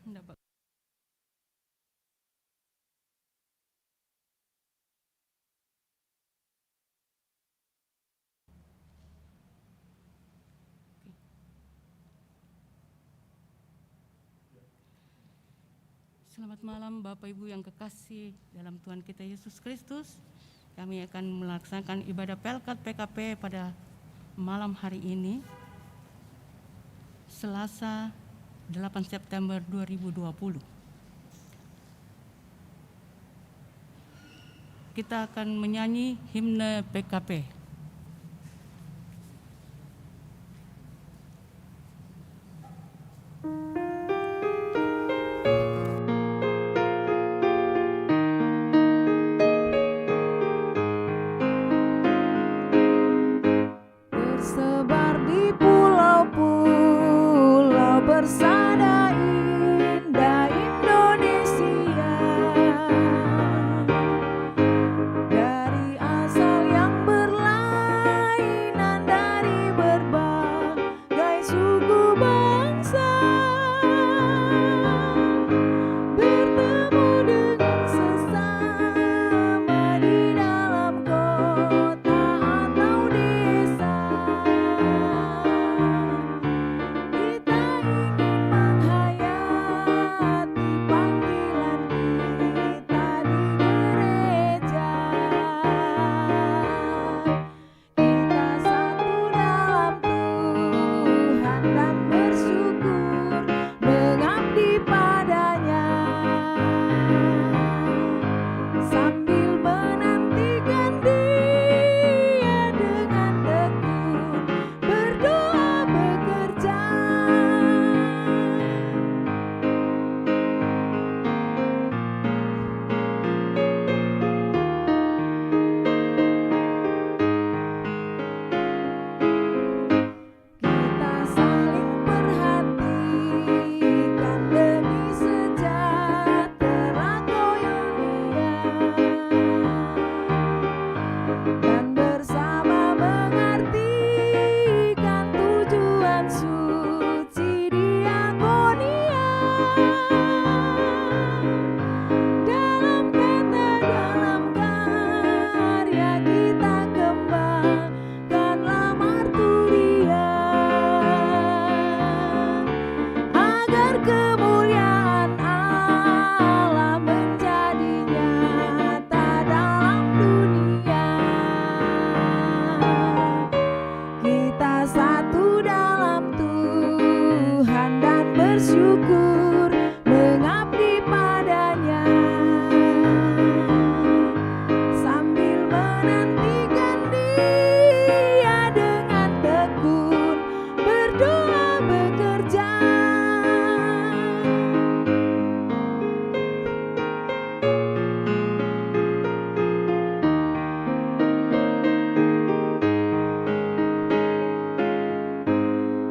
Nggak, Pak. Selamat malam Bapak Ibu yang kekasih dalam Tuhan kita Yesus Kristus. Kami akan melaksanakan ibadah Pelkat PKP pada malam hari ini, Selasa 8 September 2020. Kita akan menyanyi himne PKP. Tersebar di pulau-pulau bersada indah Indonesia, dari asal yang berlainan dari berbagai suku bangsa, bertemu dengan sesama di dalam kota atau desa. Kita ingin menghayati panggilan kita di gereja. Kita satu dalam Tuhan dan bersyukur mengabdi padanya, sambil menantikan Dia dengan tekun berdoa bekerja. Kita saling perhatikan demi sejahtera koinonia, dan bersama mengartikan tujuan suci diakonia. Dalam kata, dalam karya kita kembangkanlah marturia, agar kemuliaan Allah menjadi nyata dalam dunia. Kita satu dalam Tuhan dan bersyukur mengabdi padanya, sambil menantikan Dia dengan tekun berdoa bekerja.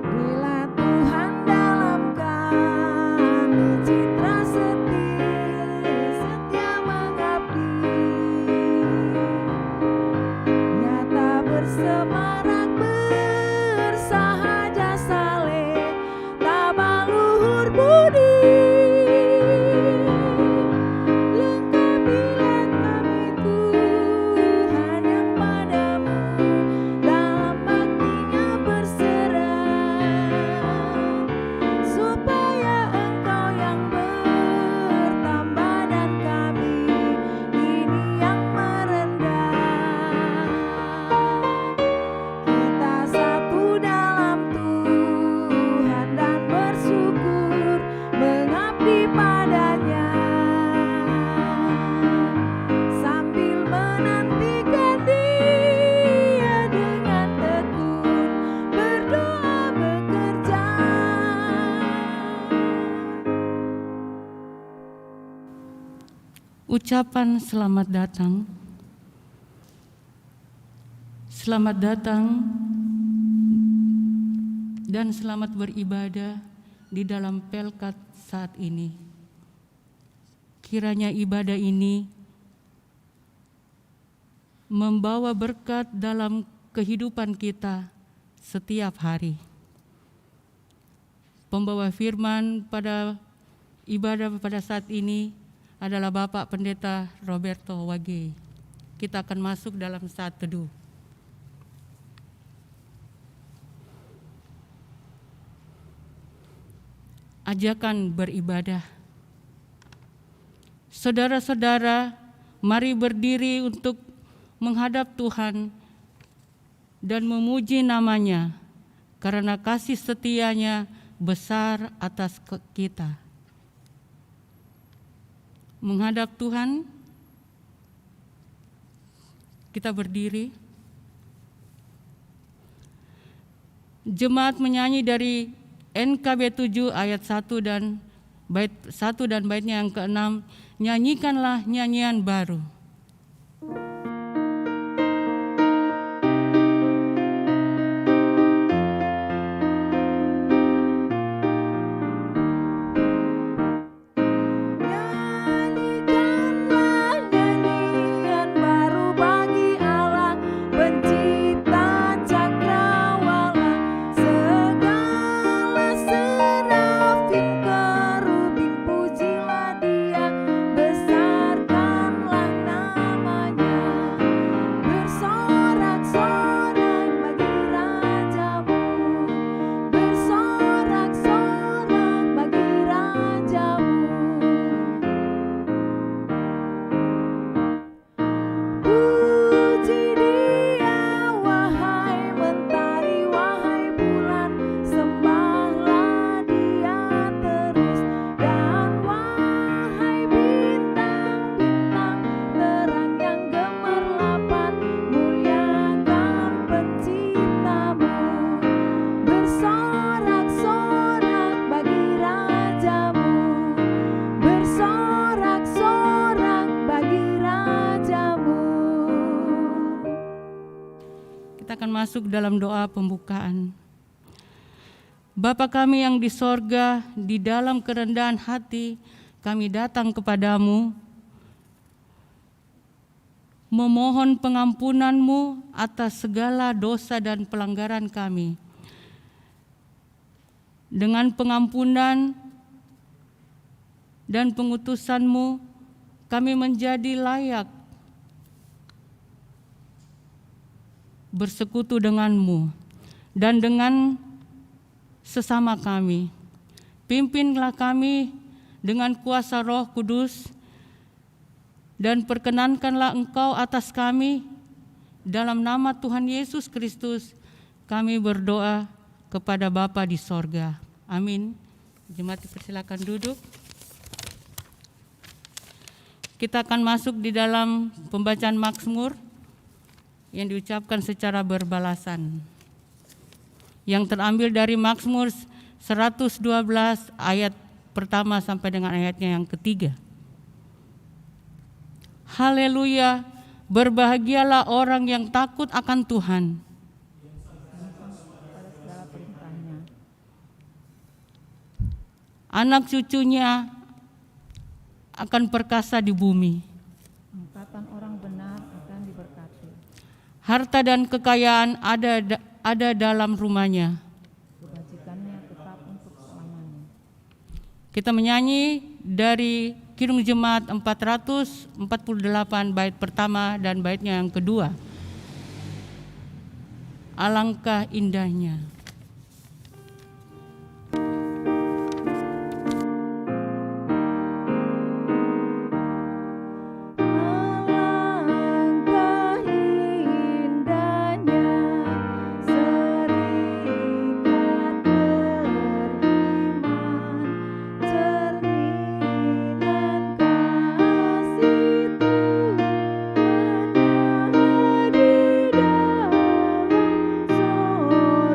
Berilah Tuhan dalam kami citra setia mengabdi, nyata bersemarak bersahaja saleh tabaluhur budi. Lengkapilah kami Tuhan yang padamu dalam baktinya berserah, supaya Engkau yang bertambah dan kami ini yang merendah. Kita satu dalam Tuhan dan bersyukur mengabdi padanya, sambil menantikan Dia dengan tekun berdoa bekerja. Ucapan selamat datang. Selamat datang dan selamat beribadah di dalam Pelkat saat ini. Kiranya ibadah ini membawa berkat dalam kehidupan kita setiap hari. Pembawa firman pada ibadah pada saat ini adalah Bapak Pendeta Roberto Wage. Kita akan masuk dalam saat teduh. Ajakan beribadah. Saudara-saudara, mari berdiri untuk menghadap Tuhan dan memuji namanya, karena kasih setianya besar atas kita. Menghadap Tuhan, kita berdiri. Jemaat menyanyi dari NKB 7 ayat 1 dan bait 1 dan baitnya yang ke-6, nyanyikanlah nyanyian baru. Masuk dalam doa pembukaan. Bapa kami yang di sorga, di dalam kerendahan hati kami datang kepadamu, memohon pengampunan-Mu atas segala dosa dan pelanggaran kami. Dengan pengampunan dan pengutusan-Mu, kami menjadi layak bersekutu dengan-Mu dan dengan sesama kami. Pimpinlah kami dengan kuasa Roh Kudus dan perkenankanlah Engkau atas kami. Dalam nama Tuhan Yesus Kristus kami berdoa kepada Bapa di sorga. Amin. Jemaat dipersilakan duduk. Kita akan masuk di dalam pembacaan Mazmur yang diucapkan secara berbalasan, yang terambil dari Mazmur 112 ayat pertama sampai dengan ayatnya yang ketiga. Haleluya, berbahagialah orang yang takut akan Tuhan. Anak cucunya akan perkasa di bumi. Angkatan orang benar akan diberkati. Harta dan kekayaan ada dalam rumahnya. Kebajikannya tetap untuk selamanya. Kita menyanyi dari Kidung Jemaat 448 bait pertama dan baitnya yang kedua. Alangkah indahnya.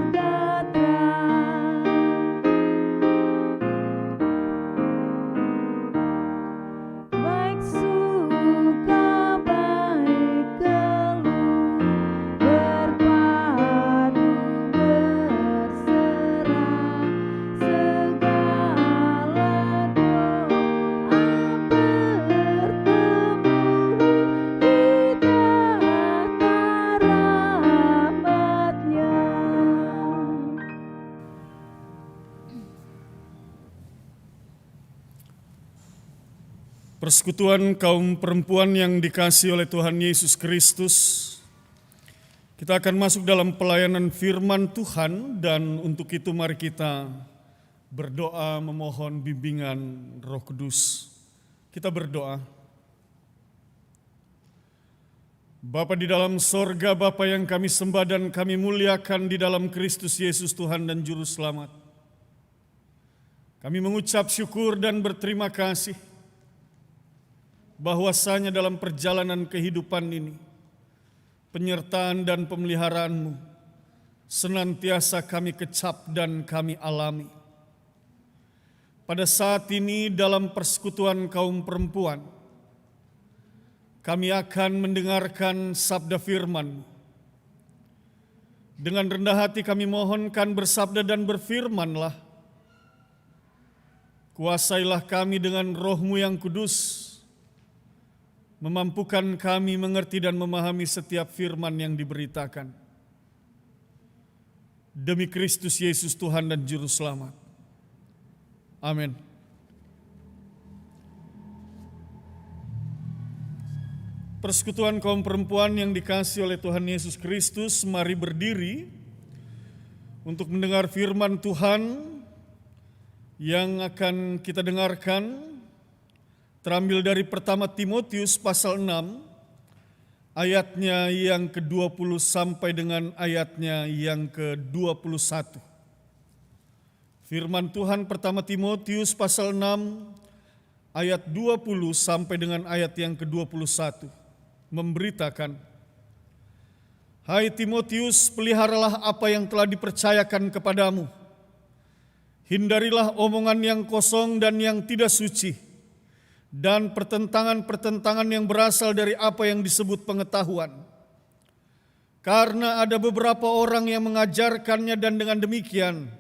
Surga Persekutuan kaum perempuan yang dikasihi oleh Tuhan Yesus Kristus, kita akan masuk dalam pelayanan firman Tuhan, dan untuk itu mari kita berdoa memohon bimbingan Roh Kudus. Kita berdoa. Bapa di dalam sorga, Bapa yang kami sembah dan kami muliakan di dalam Kristus Yesus Tuhan dan Juru Selamat. Kami mengucap syukur dan berterima kasih bahwasanya dalam perjalanan kehidupan ini, penyertaan dan pemeliharaan-Mu senantiasa kami kecap dan kami alami. Pada saat ini dalam persekutuan kaum perempuan, kami akan mendengarkan sabda firman-Mu. Dengan rendah hati kami mohonkan bersabda dan berfirman-Lah. Kuasailah kami dengan Roh-Mu yang kudus, memampukan kami mengerti dan memahami setiap firman yang diberitakan. Demi Kristus Yesus Tuhan dan Juru Selamat. Amin. Persekutuan kaum perempuan yang dikasihi oleh Tuhan Yesus Kristus, mari berdiri untuk mendengar firman Tuhan yang akan kita dengarkan. Terambil dari pertama Timotius pasal 6, ayatnya yang ke-20 sampai dengan ayatnya yang ke-21. Firman Tuhan pertama Timotius pasal 6, ayat 20 sampai dengan ayat yang ke-21, memberitakan, Hai Timotius, peliharalah apa yang telah dipercayakan kepadamu. Hindarilah omongan yang kosong dan yang tidak suci, dan pertentangan-pertentangan yang berasal dari apa yang disebut pengetahuan. Karena ada beberapa orang yang mengajarkannya dan dengan demikian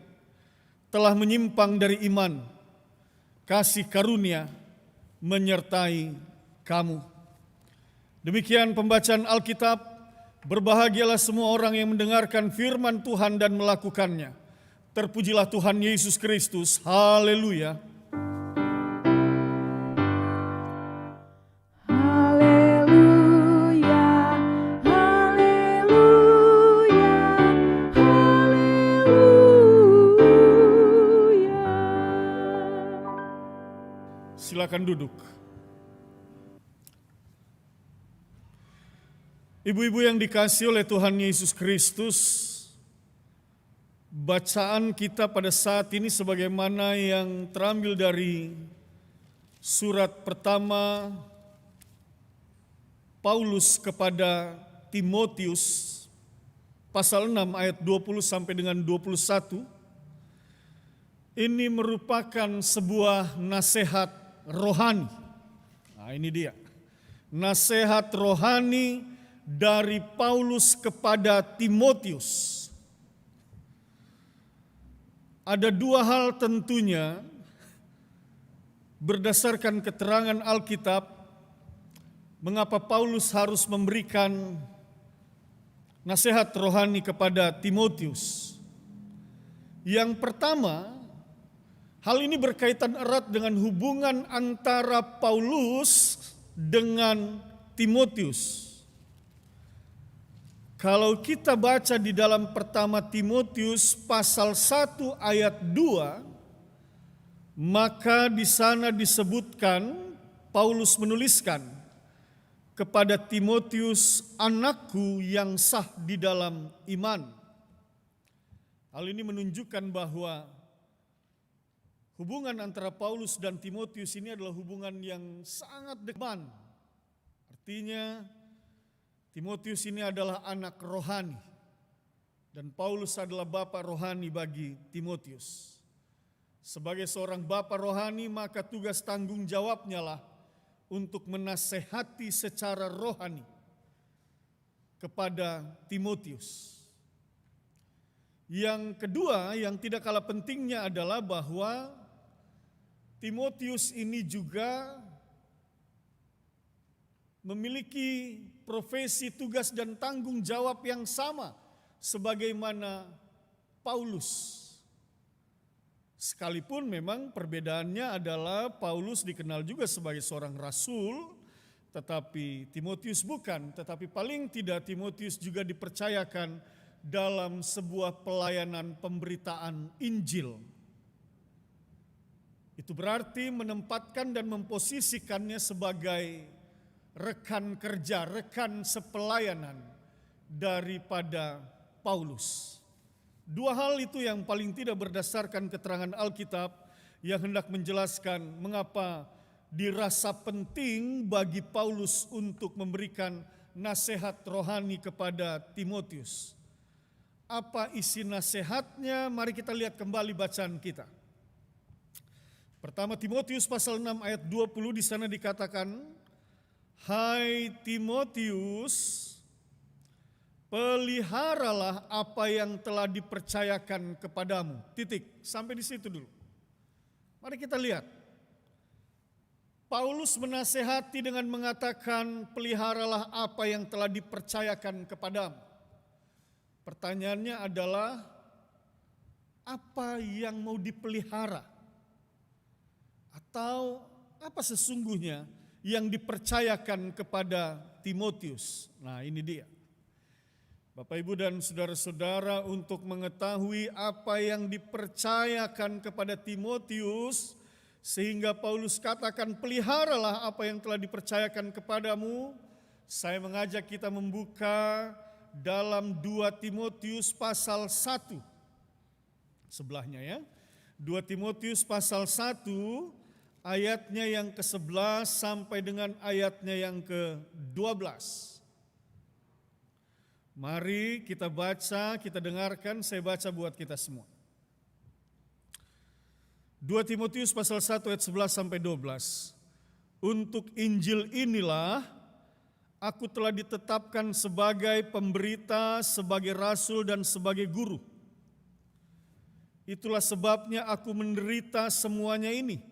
telah menyimpang dari iman, kasih karunia menyertai kamu. Demikian pembacaan Alkitab. Berbahagialah semua orang yang mendengarkan firman Tuhan dan melakukannya. Terpujilah Tuhan Yesus Kristus. Haleluya. Silakan duduk. Ibu-ibu yang dikasihi oleh Tuhan Yesus Kristus, bacaan kita pada saat ini sebagaimana yang terambil dari surat pertama Paulus kepada Timotius pasal 6 ayat 20 sampai dengan 21. Ini merupakan sebuah nasihat rohani. Nah, ini dia. Nasihat rohani dari Paulus kepada Timotius. Ada dua hal tentunya berdasarkan keterangan Alkitab mengapa Paulus harus memberikan nasihat rohani kepada Timotius. Yang pertama, hal ini berkaitan erat dengan hubungan antara Paulus dengan Timotius. Kalau kita baca di dalam pertama Timotius pasal 1 ayat 2, maka di sana disebutkan, Paulus menuliskan kepada Timotius, anakku yang sah di dalam iman. Hal ini menunjukkan bahwa hubungan antara Paulus dan Timotius ini adalah hubungan yang sangat dekat. Artinya Timotius ini adalah anak rohani dan Paulus adalah bapa rohani bagi Timotius. Sebagai seorang bapa rohani, maka tugas tanggung jawabnya lah untuk menasehati secara rohani kepada Timotius. Yang kedua, yang tidak kalah pentingnya adalah bahwa Timotius ini juga memiliki profesi, tugas, dan tanggung jawab yang sama sebagaimana Paulus. Sekalipun memang perbedaannya adalah Paulus dikenal juga sebagai seorang rasul, tetapi Timotius bukan. Tetapi paling tidak Timotius juga dipercayakan dalam sebuah pelayanan pemberitaan Injil. Itu berarti menempatkan dan memposisikannya sebagai rekan kerja, rekan sepelayanan daripada Paulus. Dua hal itu yang paling tidak berdasarkan keterangan Alkitab yang hendak menjelaskan mengapa dirasa penting bagi Paulus untuk memberikan nasihat rohani kepada Timotius. Apa isi nasihatnya? Mari kita lihat kembali bacaan kita. Pertama Timotius pasal 6 ayat 20 di sana dikatakan, "Hai Timotius, peliharalah apa yang telah dipercayakan kepadamu." Titik, sampai di situ dulu. Mari kita lihat. Paulus menasehati dengan mengatakan, peliharalah apa yang telah dipercayakan kepadamu. Pertanyaannya adalah, apa yang mau dipelihara? Atau apa sesungguhnya yang dipercayakan kepada Timotius? Nah, ini dia. Bapak, Ibu, dan saudara-saudara, untuk mengetahui apa yang dipercayakan kepada Timotius, sehingga Paulus katakan, peliharalah apa yang telah dipercayakan kepadamu, saya mengajak kita membuka dalam 2 Timotius pasal 1. Sebelahnya ya, 2 Timotius pasal 1, ayatnya yang ke-11 sampai dengan ayatnya yang ke-12. Mari kita baca, kita dengarkan, saya baca buat kita semua. 2 Timotius pasal 1 ayat 11 sampai 12. Untuk Injil inilah aku telah ditetapkan sebagai pemberita, sebagai rasul dan sebagai guru. Itulah sebabnya aku menderita semuanya ini.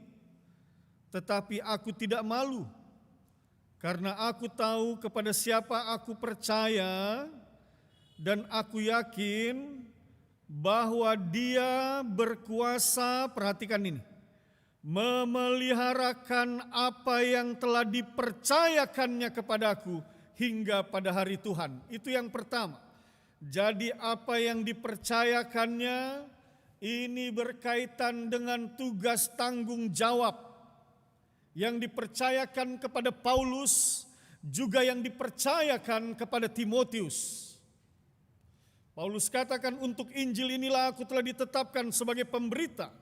Tetapi aku tidak malu, karena aku tahu kepada siapa aku percaya, dan aku yakin bahwa Dia berkuasa, perhatikan ini, memeliharakan apa yang telah dipercayakannya kepadaku hingga pada hari Tuhan. Itu yang pertama. Jadi apa yang dipercayakannya ini berkaitan dengan tugas tanggung jawab yang dipercayakan kepada Paulus, juga yang dipercayakan kepada Timotius. Paulus katakan, untuk Injil inilah aku telah ditetapkan sebagai pemberita.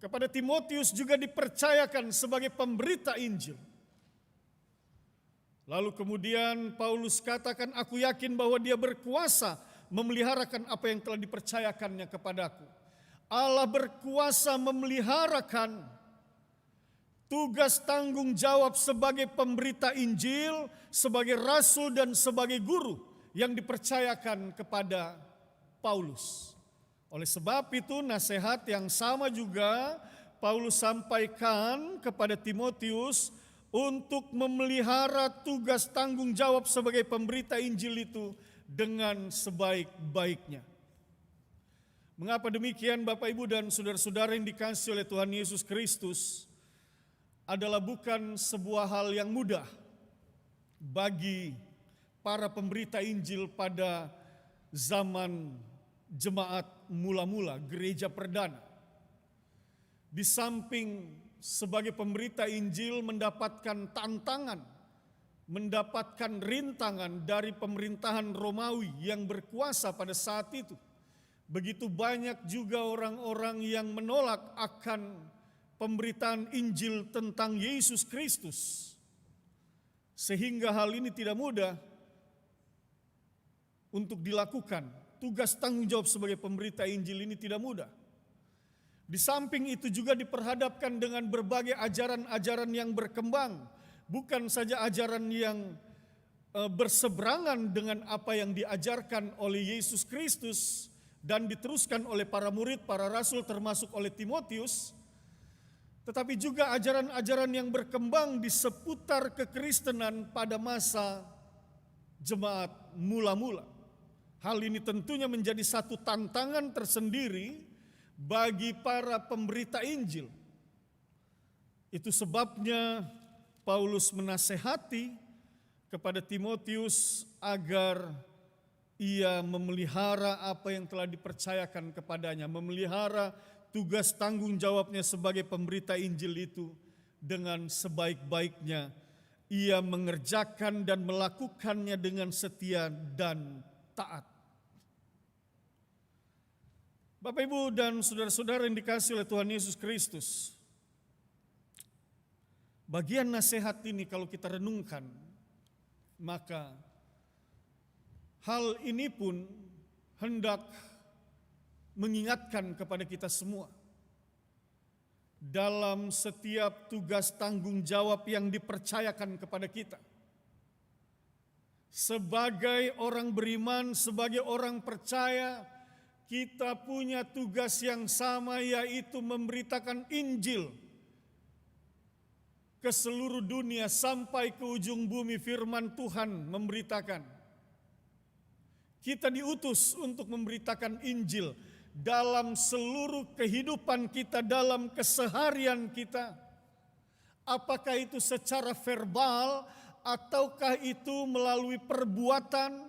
Kepada Timotius juga dipercayakan sebagai pemberita Injil. Lalu kemudian Paulus katakan, aku yakin bahwa Dia berkuasa memeliharakan apa yang telah dipercayakannya kepadaku. Allah berkuasa memeliharakan tugas tanggung jawab sebagai pemberita Injil, sebagai rasul dan sebagai guru yang dipercayakan kepada Paulus. Oleh sebab itu nasihat yang sama juga Paulus sampaikan kepada Timotius untuk memelihara tugas tanggung jawab sebagai pemberita Injil itu dengan sebaik-baiknya. Mengapa demikian Bapak, Ibu, dan saudara-saudara yang dikasihi oleh Tuhan Yesus Kristus, adalah bukan sebuah hal yang mudah bagi para pemberita Injil pada zaman jemaat mula-mula, gereja perdana. Di samping sebagai pemberita Injil mendapatkan tantangan, mendapatkan rintangan dari pemerintahan Romawi yang berkuasa pada saat itu. Begitu banyak juga orang-orang yang menolak akan pemberitaan Injil tentang Yesus Kristus. Sehingga hal ini tidak mudah untuk dilakukan. Tugas tanggung jawab sebagai pemberita Injil ini tidak mudah. Di samping itu juga diperhadapkan dengan berbagai ajaran-ajaran yang berkembang. Bukan saja ajaran yang berseberangan dengan apa yang diajarkan oleh Yesus Kristus dan diteruskan oleh para murid, para rasul termasuk oleh Timotius, tetapi juga ajaran-ajaran yang berkembang di seputar kekristenan pada masa jemaat mula-mula. Hal ini tentunya menjadi satu tantangan tersendiri bagi para pemberita Injil. Itu sebabnya Paulus menasehati kepada Timotius agar ia memelihara apa yang telah dipercayakan kepadanya, memelihara tugas tanggung jawabnya sebagai pemberita Injil itu dengan sebaik-baiknya. Ia mengerjakan dan melakukannya dengan setia dan taat. Bapak, Ibu, dan saudara-saudara yang dikasihi oleh Tuhan Yesus Kristus, bagian nasihat ini kalau kita renungkan, maka hal ini pun hendak mengingatkan kepada kita semua dalam setiap tugas tanggung jawab yang dipercayakan kepada kita. Sebagai orang beriman, sebagai orang percaya, kita punya tugas yang sama, yaitu memberitakan Injil ke seluruh dunia sampai ke ujung bumi. Firman Tuhan memberitakan. Kita diutus untuk memberitakan Injil dalam seluruh kehidupan kita, dalam keseharian kita. Apakah itu secara verbal ataukah itu melalui perbuatan,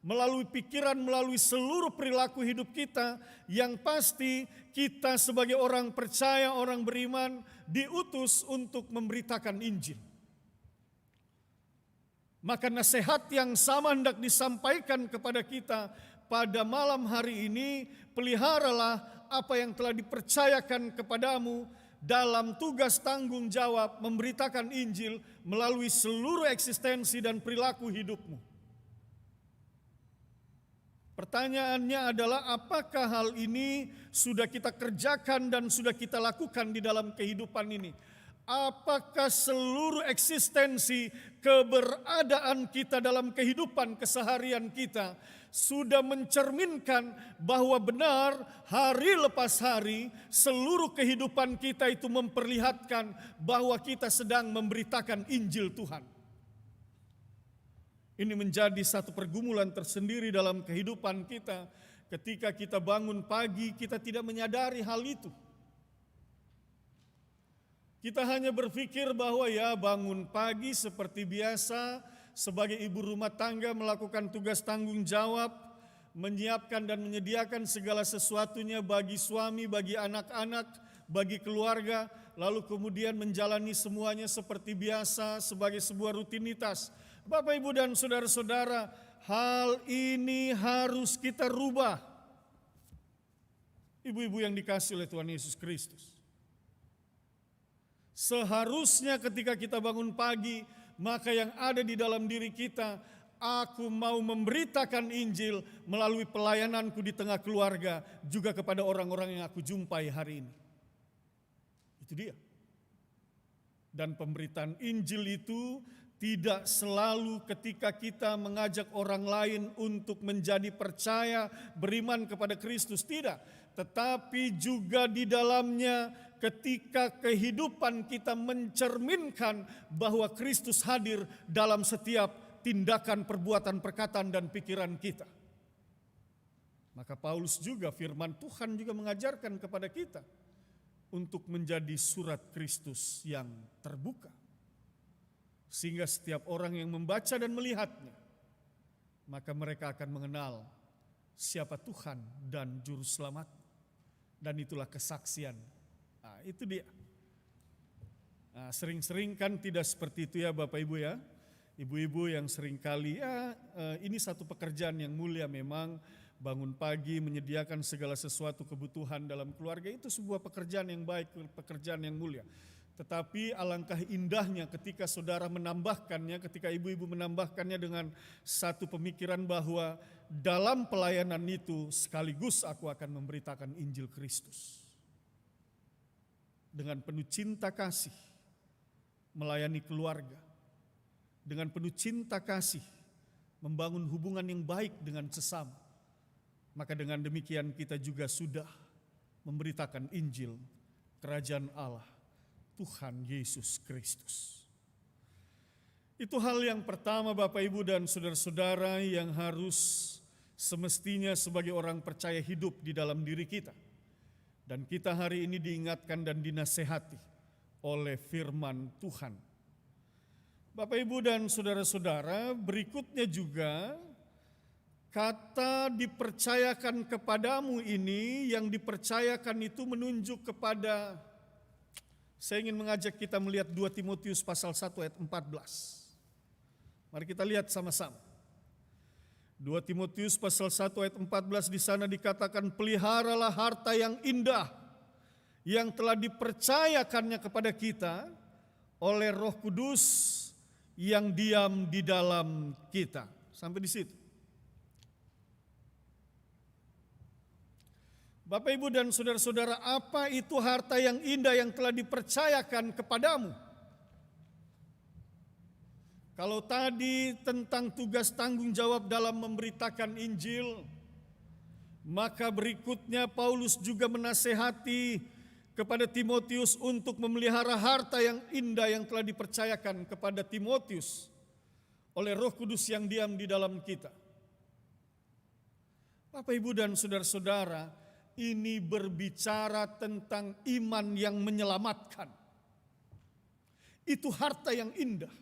melalui pikiran, melalui seluruh perilaku hidup kita. Yang pasti kita sebagai orang percaya, orang beriman diutus untuk memberitakan Injil. Maka nasihat yang sama hendak disampaikan kepada kita pada malam hari ini. Peliharalah apa yang telah dipercayakan kepadamu dalam tugas tanggung jawab memberitakan Injil melalui seluruh eksistensi dan perilaku hidupmu. Pertanyaannya adalah, apakah hal ini sudah kita kerjakan dan sudah kita lakukan di dalam kehidupan ini? Apakah seluruh eksistensi keberadaan kita dalam kehidupan keseharian kita sudah mencerminkan bahwa benar hari lepas hari seluruh kehidupan kita itu memperlihatkan bahwa kita sedang memberitakan Injil Tuhan? Ini menjadi satu pergumulan tersendiri dalam kehidupan kita. Ketika kita bangun pagi, kita tidak menyadari hal itu. Kita hanya berpikir bahwa ya bangun pagi seperti biasa, sebagai ibu rumah tangga melakukan tugas tanggung jawab, menyiapkan dan menyediakan segala sesuatunya bagi suami, bagi anak-anak, bagi keluarga, lalu kemudian menjalani semuanya seperti biasa sebagai sebuah rutinitas. Bapak, Ibu, dan saudara-saudara, hal ini harus kita rubah. Ibu-ibu yang dikasihi oleh Tuhan Yesus Kristus. Seharusnya ketika kita bangun pagi, maka yang ada di dalam diri kita, aku mau memberitakan Injil melalui pelayananku di tengah keluarga, juga kepada orang-orang yang aku jumpai hari ini. Itu dia. Dan pemberitaan Injil itu tidak selalu ketika kita mengajak orang lain untuk menjadi percaya, beriman kepada Kristus, tidak. Tetapi juga di dalamnya ketika kehidupan kita mencerminkan bahwa Kristus hadir dalam setiap tindakan, perbuatan, perkataan, dan pikiran kita. Maka Paulus juga, firman Tuhan juga mengajarkan kepada kita untuk menjadi surat Kristus yang terbuka. Sehingga setiap orang yang membaca dan melihatnya, maka mereka akan mengenal siapa Tuhan dan Juru Selamat. Dan itulah kesaksian. Nah, itu dia. Nah, sering-sering kan tidak seperti itu ya Bapak Ibu ya. Ibu-ibu yang seringkali ini satu pekerjaan yang mulia memang. Bangun pagi, menyediakan segala sesuatu kebutuhan dalam keluarga, itu sebuah pekerjaan yang baik, pekerjaan yang mulia. Tetapi alangkah indahnya ketika saudara menambahkannya, ketika ibu-ibu menambahkannya dengan satu pemikiran bahwa dalam pelayanan itu sekaligus aku akan memberitakan Injil Kristus. Dengan penuh cinta kasih melayani keluarga. Dengan penuh cinta kasih membangun hubungan yang baik dengan sesama. Maka dengan demikian kita juga sudah memberitakan Injil Kerajaan Allah, Tuhan Yesus Kristus. Itu hal yang pertama Bapak Ibu dan saudara-saudara yang harus semestinya sebagai orang percaya hidup di dalam diri kita. Dan kita hari ini diingatkan dan dinasehati oleh firman Tuhan. Bapak, Ibu, dan saudara-saudara, berikutnya juga kata dipercayakan kepadamu ini, yang dipercayakan itu menunjuk kepada, saya ingin mengajak kita melihat 2 Timotius pasal 1 ayat 14. Mari kita lihat sama-sama. 2 Timotius pasal 1 ayat 14, di sana dikatakan, peliharalah harta yang indah yang telah dipercayakannya kepada kita oleh Roh Kudus yang diam di dalam kita. Sampai di situ. Bapak, Ibu, dan saudara-saudara, apa itu harta yang indah yang telah dipercayakan kepadamu? Kalau tadi tentang tugas tanggung jawab dalam memberitakan Injil, maka berikutnya Paulus juga menasehati kepada Timotius untuk memelihara harta yang indah yang telah dipercayakan kepada Timotius oleh Roh Kudus yang diam di dalam kita. Bapak, Ibu, dan saudara-saudara, ini berbicara tentang iman yang menyelamatkan. Itu harta yang indah.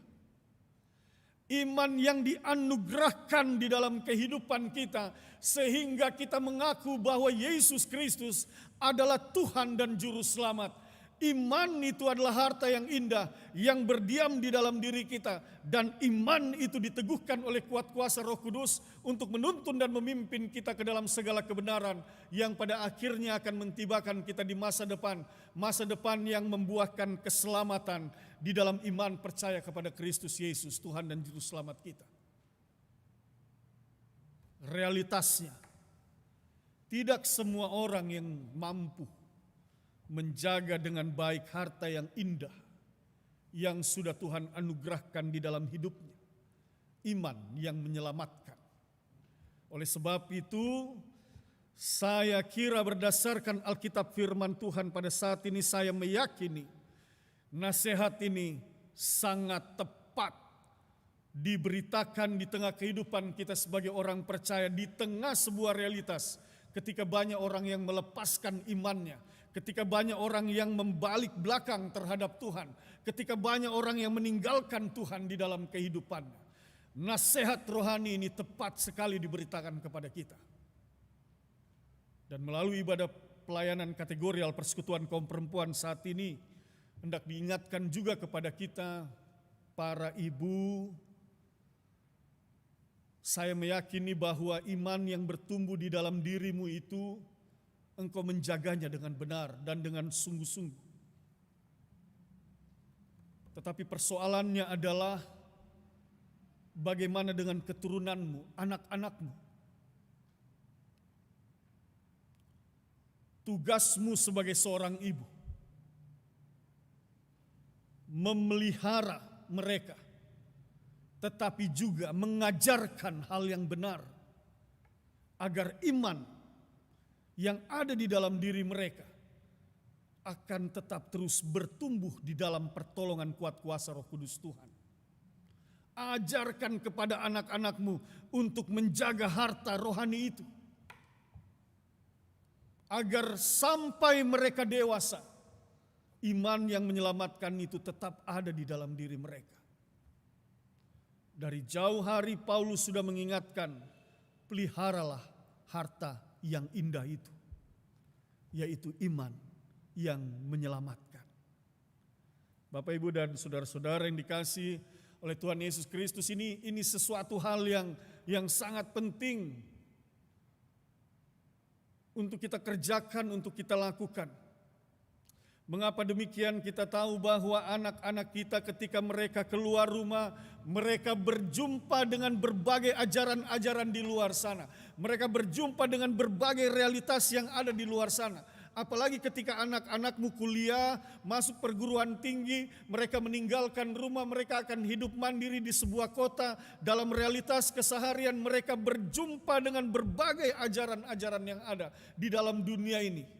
Iman yang dianugerahkan di dalam kehidupan kita, sehingga kita mengaku bahwa Yesus Kristus adalah Tuhan dan Juru Selamat. Iman itu adalah harta yang indah yang berdiam di dalam diri kita, dan iman itu diteguhkan oleh kuat kuasa Roh Kudus untuk menuntun dan memimpin kita ke dalam segala kebenaran yang pada akhirnya akan mentibakan kita di masa depan yang membuahkan keselamatan di dalam iman percaya kepada Kristus Yesus, Tuhan dan Juru Selamat kita. Realitasnya, tidak semua orang yang mampu menjaga dengan baik harta yang indah yang sudah Tuhan anugerahkan di dalam hidupnya, iman yang menyelamatkan. Oleh sebab itu, saya kira berdasarkan Alkitab firman Tuhan pada saat ini, saya meyakini nasihat ini sangat tepat diberitakan di tengah kehidupan kita sebagai orang percaya, di tengah sebuah realitas ketika banyak orang yang melepaskan imannya, ketika banyak orang yang membalik belakang terhadap Tuhan, ketika banyak orang yang meninggalkan Tuhan di dalam kehidupannya. Nasihat rohani ini tepat sekali diberitakan kepada kita. Dan melalui ibadah pelayanan kategorial persekutuan kaum perempuan saat ini, hendak diingatkan juga kepada kita, para ibu. Saya meyakini bahwa iman yang bertumbuh di dalam dirimu itu, engkau menjaganya dengan benar dan dengan sungguh-sungguh. Tetapi persoalannya adalah bagaimana dengan keturunanmu, anak-anakmu. Tugasmu sebagai seorang ibu, memelihara mereka, tetapi juga mengajarkan hal yang benar, agar iman yang ada di dalam diri mereka akan tetap terus bertumbuh di dalam pertolongan kuat kuasa Roh Kudus Tuhan. Ajarkan kepada anak-anakmu untuk menjaga harta rohani itu, agar sampai mereka dewasa, iman yang menyelamatkan itu tetap ada di dalam diri mereka. Dari jauh hari Paulus sudah mengingatkan, peliharalah harta yang indah itu, yaitu iman yang menyelamatkan. Bapak, Ibu, dan saudara-saudara yang dikasihi oleh Tuhan Yesus Kristus, ini sesuatu hal yang sangat penting untuk kita kerjakan, untuk kita lakukan. Mengapa demikian? Kita tahu bahwa anak-anak kita ketika mereka keluar rumah, mereka berjumpa dengan berbagai ajaran-ajaran di luar sana. Mereka berjumpa dengan berbagai realitas yang ada di luar sana. Apalagi ketika anak-anakmu kuliah, masuk perguruan tinggi, mereka meninggalkan rumah, mereka akan hidup mandiri di sebuah kota. Dalam realitas keseharian mereka berjumpa dengan berbagai ajaran-ajaran yang ada di dalam dunia ini.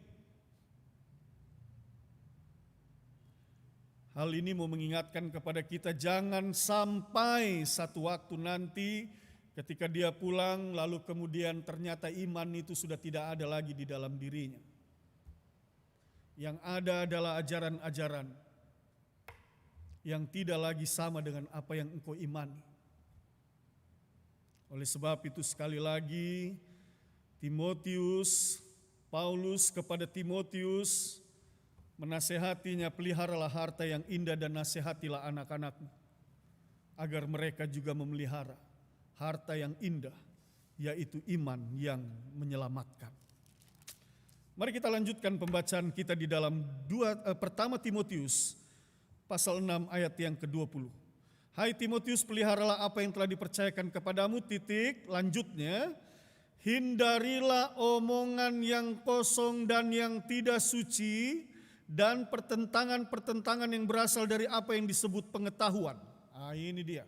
Hal ini mau mengingatkan kepada kita, jangan sampai satu waktu nanti ketika dia pulang lalu kemudian ternyata iman itu sudah tidak ada lagi di dalam dirinya. Yang ada adalah ajaran-ajaran yang tidak lagi sama dengan apa yang engkau imani. Oleh sebab itu sekali lagi Paulus kepada Timotius menasehatinya, peliharalah harta yang indah dan nasihatilah anak-anakmu agar mereka juga memelihara harta yang indah, yaitu iman yang menyelamatkan. Mari kita lanjutkan pembacaan kita di dalam pertama Timotius pasal 6 ayat yang ke-20. Hai Timotius, peliharalah apa yang telah dipercayakan kepadamu, lanjutnya, hindarilah omongan yang kosong dan yang tidak suci dan pertentangan-pertentangan yang berasal dari apa yang disebut pengetahuan. Ini dia.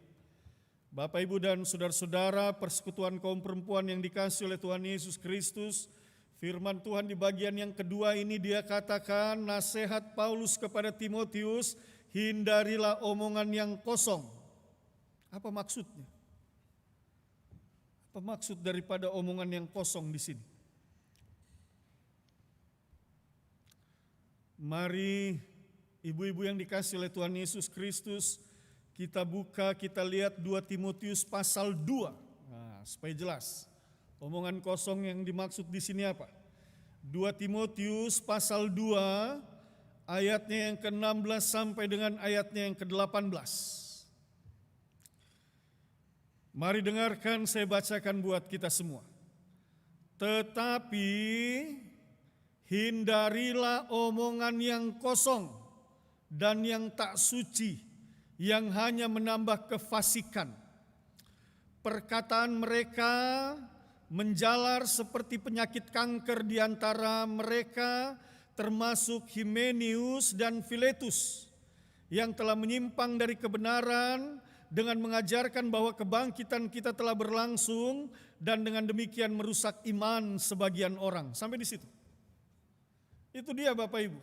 Bapak, Ibu, dan saudara-saudara, persekutuan kaum perempuan yang dikasihi oleh Tuhan Yesus Kristus, firman Tuhan di bagian yang kedua ini dia katakan, nasihat Paulus kepada Timotius, hindarilah omongan yang kosong. Apa maksudnya? Apa maksud daripada omongan yang kosong di sini? Mari ibu-ibu yang dikasihi oleh Tuhan Yesus Kristus, kita buka, kita lihat 2 Timotius pasal 2. Nah, supaya jelas. Omongan kosong yang dimaksud di sini apa? 2 Timotius pasal 2 ayatnya yang ke-16 sampai dengan ayatnya yang ke-18. Mari dengarkan, saya bacakan buat kita semua. Tetapi hindarilah omongan yang kosong dan yang tak suci, yang hanya menambah kefasikan. Perkataan mereka menjalar seperti penyakit kanker di antara mereka, termasuk Himenius dan Filetus, yang telah menyimpang dari kebenaran dengan mengajarkan bahwa kebangkitan kita telah berlangsung dan dengan demikian merusak iman sebagian orang. Sampai di situ. Itu dia Bapak Ibu.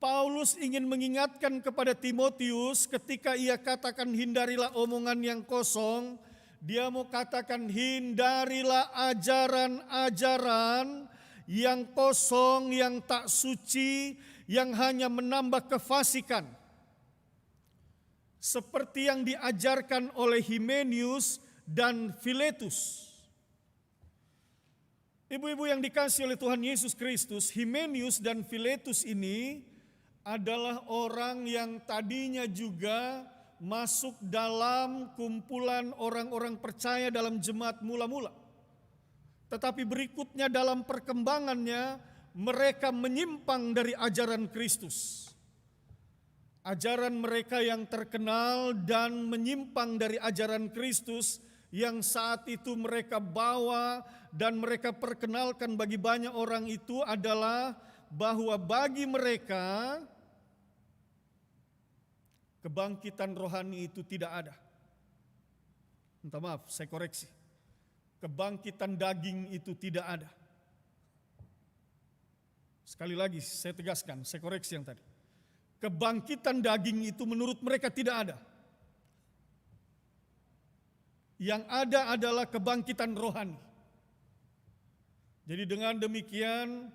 Paulus ingin mengingatkan kepada Timotius ketika ia katakan hindarilah omongan yang kosong. Dia mau katakan hindarilah ajaran-ajaran yang kosong, yang tak suci, yang hanya menambah kefasikan. Seperti yang diajarkan oleh Himenius dan Filetus. Ibu-ibu yang dikasihi oleh Tuhan Yesus Kristus, Himenius dan Filetus ini adalah orang yang tadinya juga masuk dalam kumpulan orang-orang percaya dalam jemaat mula-mula. Tetapi berikutnya dalam perkembangannya mereka menyimpang dari ajaran Kristus. Ajaran mereka yang terkenal dan menyimpang dari ajaran Kristus yang saat itu mereka bawa dan mereka perkenalkan bagi banyak orang itu adalah bahwa bagi mereka kebangkitan rohani itu tidak ada. Minta maaf, saya koreksi. Kebangkitan daging itu tidak ada. Sekali lagi saya tegaskan, saya koreksi yang tadi. Kebangkitan daging itu menurut mereka tidak ada. Yang ada adalah kebangkitan rohani. Jadi dengan demikian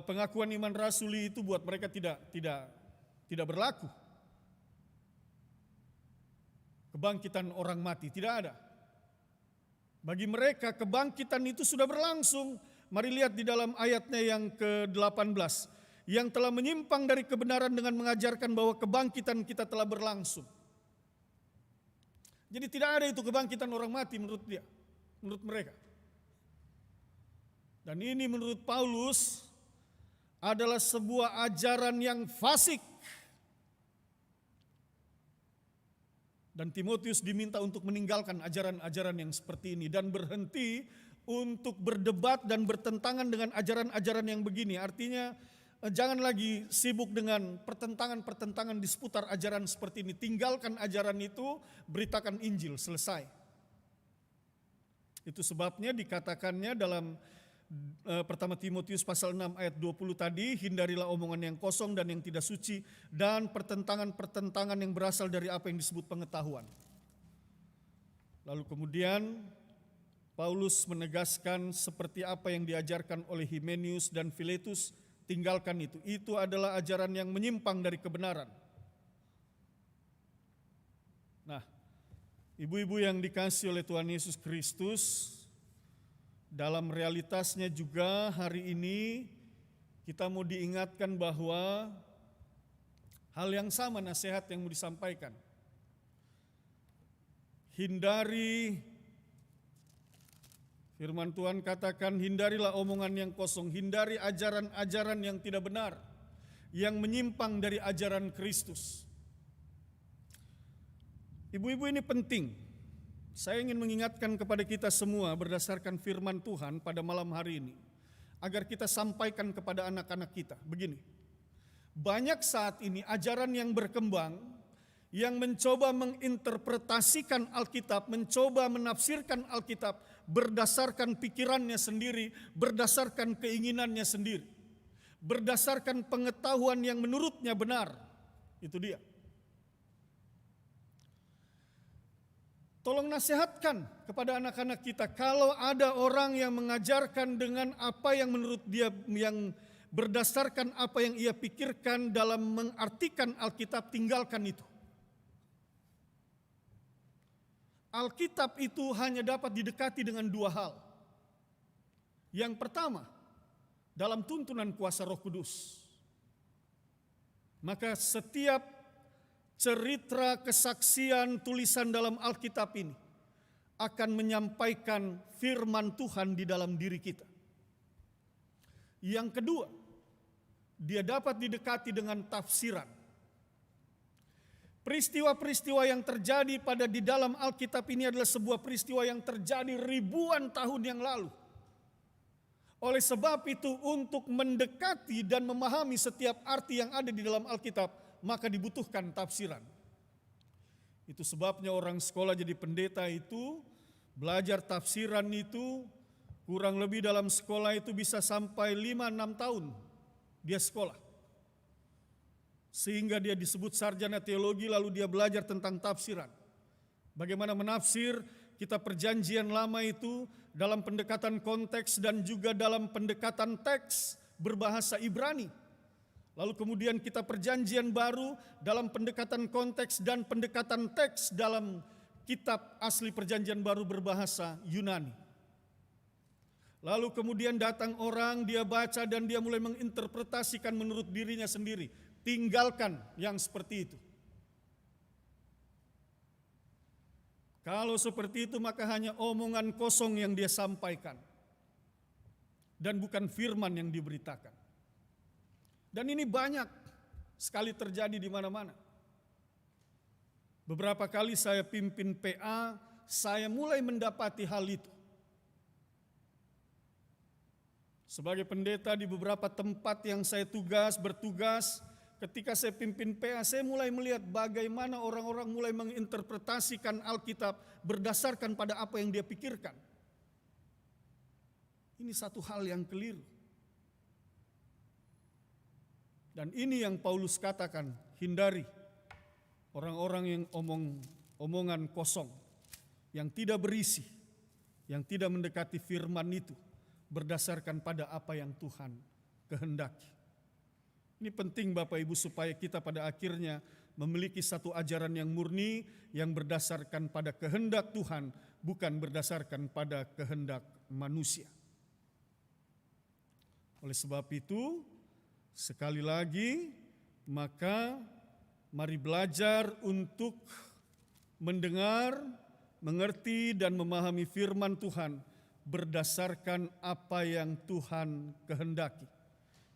pengakuan iman rasuli itu buat mereka tidak berlaku. Kebangkitan orang mati tidak ada. Bagi mereka kebangkitan itu sudah berlangsung. Mari lihat di dalam ayatnya yang ke-18. Yang telah menyimpang dari kebenaran dengan mengajarkan bahwa kebangkitan kita telah berlangsung. Jadi tidak ada itu kebangkitan orang mati menurut dia, menurut mereka. Dan ini menurut Paulus adalah sebuah ajaran yang fasik. Dan Timotius diminta untuk meninggalkan ajaran-ajaran yang seperti ini dan berhenti untuk berdebat dan bertentangan dengan ajaran-ajaran yang begini. Artinya jangan lagi sibuk dengan pertentangan-pertentangan di seputar ajaran seperti ini. Tinggalkan ajaran itu, beritakan Injil, selesai. Itu sebabnya dikatakannya dalam pertama Timotius pasal 6 ayat 20 tadi, hindarilah omongan yang kosong dan yang tidak suci dan pertentangan-pertentangan yang berasal dari apa yang disebut pengetahuan. Lalu kemudian Paulus menegaskan seperti apa yang diajarkan oleh Himenius dan Filetus, tinggalkan itu. Itu adalah ajaran yang menyimpang dari kebenaran. Nah, ibu-ibu yang dikasihi oleh Tuhan Yesus Kristus, dalam realitasnya juga hari ini kita mau diingatkan bahwa hal yang sama nasihat yang mau disampaikan. Hindari, firman Tuhan katakan, hindarilah omongan yang kosong, hindari ajaran-ajaran yang tidak benar, yang menyimpang dari ajaran Kristus. Ibu-ibu, ini penting. Saya ingin mengingatkan kepada kita semua berdasarkan firman Tuhan pada malam hari ini, agar kita sampaikan kepada anak-anak kita. Begini, banyak saat ini ajaran yang berkembang, yang mencoba menginterpretasikan Alkitab, mencoba menafsirkan Alkitab berdasarkan pikirannya sendiri, berdasarkan keinginannya sendiri, berdasarkan pengetahuan yang menurutnya benar. Itu dia. Tolong nasihatkan kepada anak-anak kita, kalau ada orang yang mengajarkan dengan apa yang menurut dia, yang berdasarkan apa yang ia pikirkan dalam mengartikan Alkitab, tinggalkan itu. Alkitab itu hanya dapat didekati dengan dua hal. Yang pertama, dalam tuntunan kuasa Roh Kudus. Maka setiap cerita, kesaksian, tulisan dalam Alkitab ini akan menyampaikan firman Tuhan di dalam diri kita. Yang kedua, dia dapat didekati dengan tafsiran. Peristiwa-peristiwa yang terjadi di dalam Alkitab ini adalah sebuah peristiwa yang terjadi ribuan tahun yang lalu. Oleh sebab itu, untuk mendekati dan memahami setiap arti yang ada di dalam Alkitab, maka dibutuhkan tafsiran. Itu sebabnya orang sekolah jadi pendeta itu belajar tafsiran itu kurang lebih dalam sekolah itu bisa sampai 5-6 tahun dia sekolah. Sehingga dia disebut sarjana teologi, lalu dia belajar tentang tafsiran. Bagaimana menafsir kitab Perjanjian Lama itu dalam pendekatan konteks dan juga dalam pendekatan teks berbahasa Ibrani. Lalu kemudian kitab Perjanjian Baru dalam pendekatan konteks dan pendekatan teks dalam kitab asli Perjanjian Baru berbahasa Yunani. Lalu kemudian datang orang, dia baca dan dia mulai menginterpretasikan menurut dirinya sendiri. Tinggalkan yang seperti itu. Kalau seperti itu maka hanya omongan kosong yang dia sampaikan dan bukan firman yang diberitakan. Dan ini banyak sekali terjadi di mana-mana. Beberapa kali saya pimpin PA, saya mulai mendapati hal itu. Sebagai pendeta di beberapa tempat yang saya bertugas, ketika saya pimpin PA, saya mulai melihat bagaimana orang-orang mulai menginterpretasikan Alkitab berdasarkan pada apa yang dia pikirkan. Ini satu hal yang keliru. Dan ini yang Paulus katakan, hindari orang-orang yang omongan kosong, yang tidak berisi, yang tidak mendekati firman itu berdasarkan pada apa yang Tuhan kehendaki. Ini penting Bapak Ibu supaya kita pada akhirnya memiliki satu ajaran yang murni, yang berdasarkan pada kehendak Tuhan, bukan berdasarkan pada kehendak manusia. Oleh sebab itu, sekali lagi, maka mari belajar untuk mendengar, mengerti dan memahami firman Tuhan berdasarkan apa yang Tuhan kehendaki.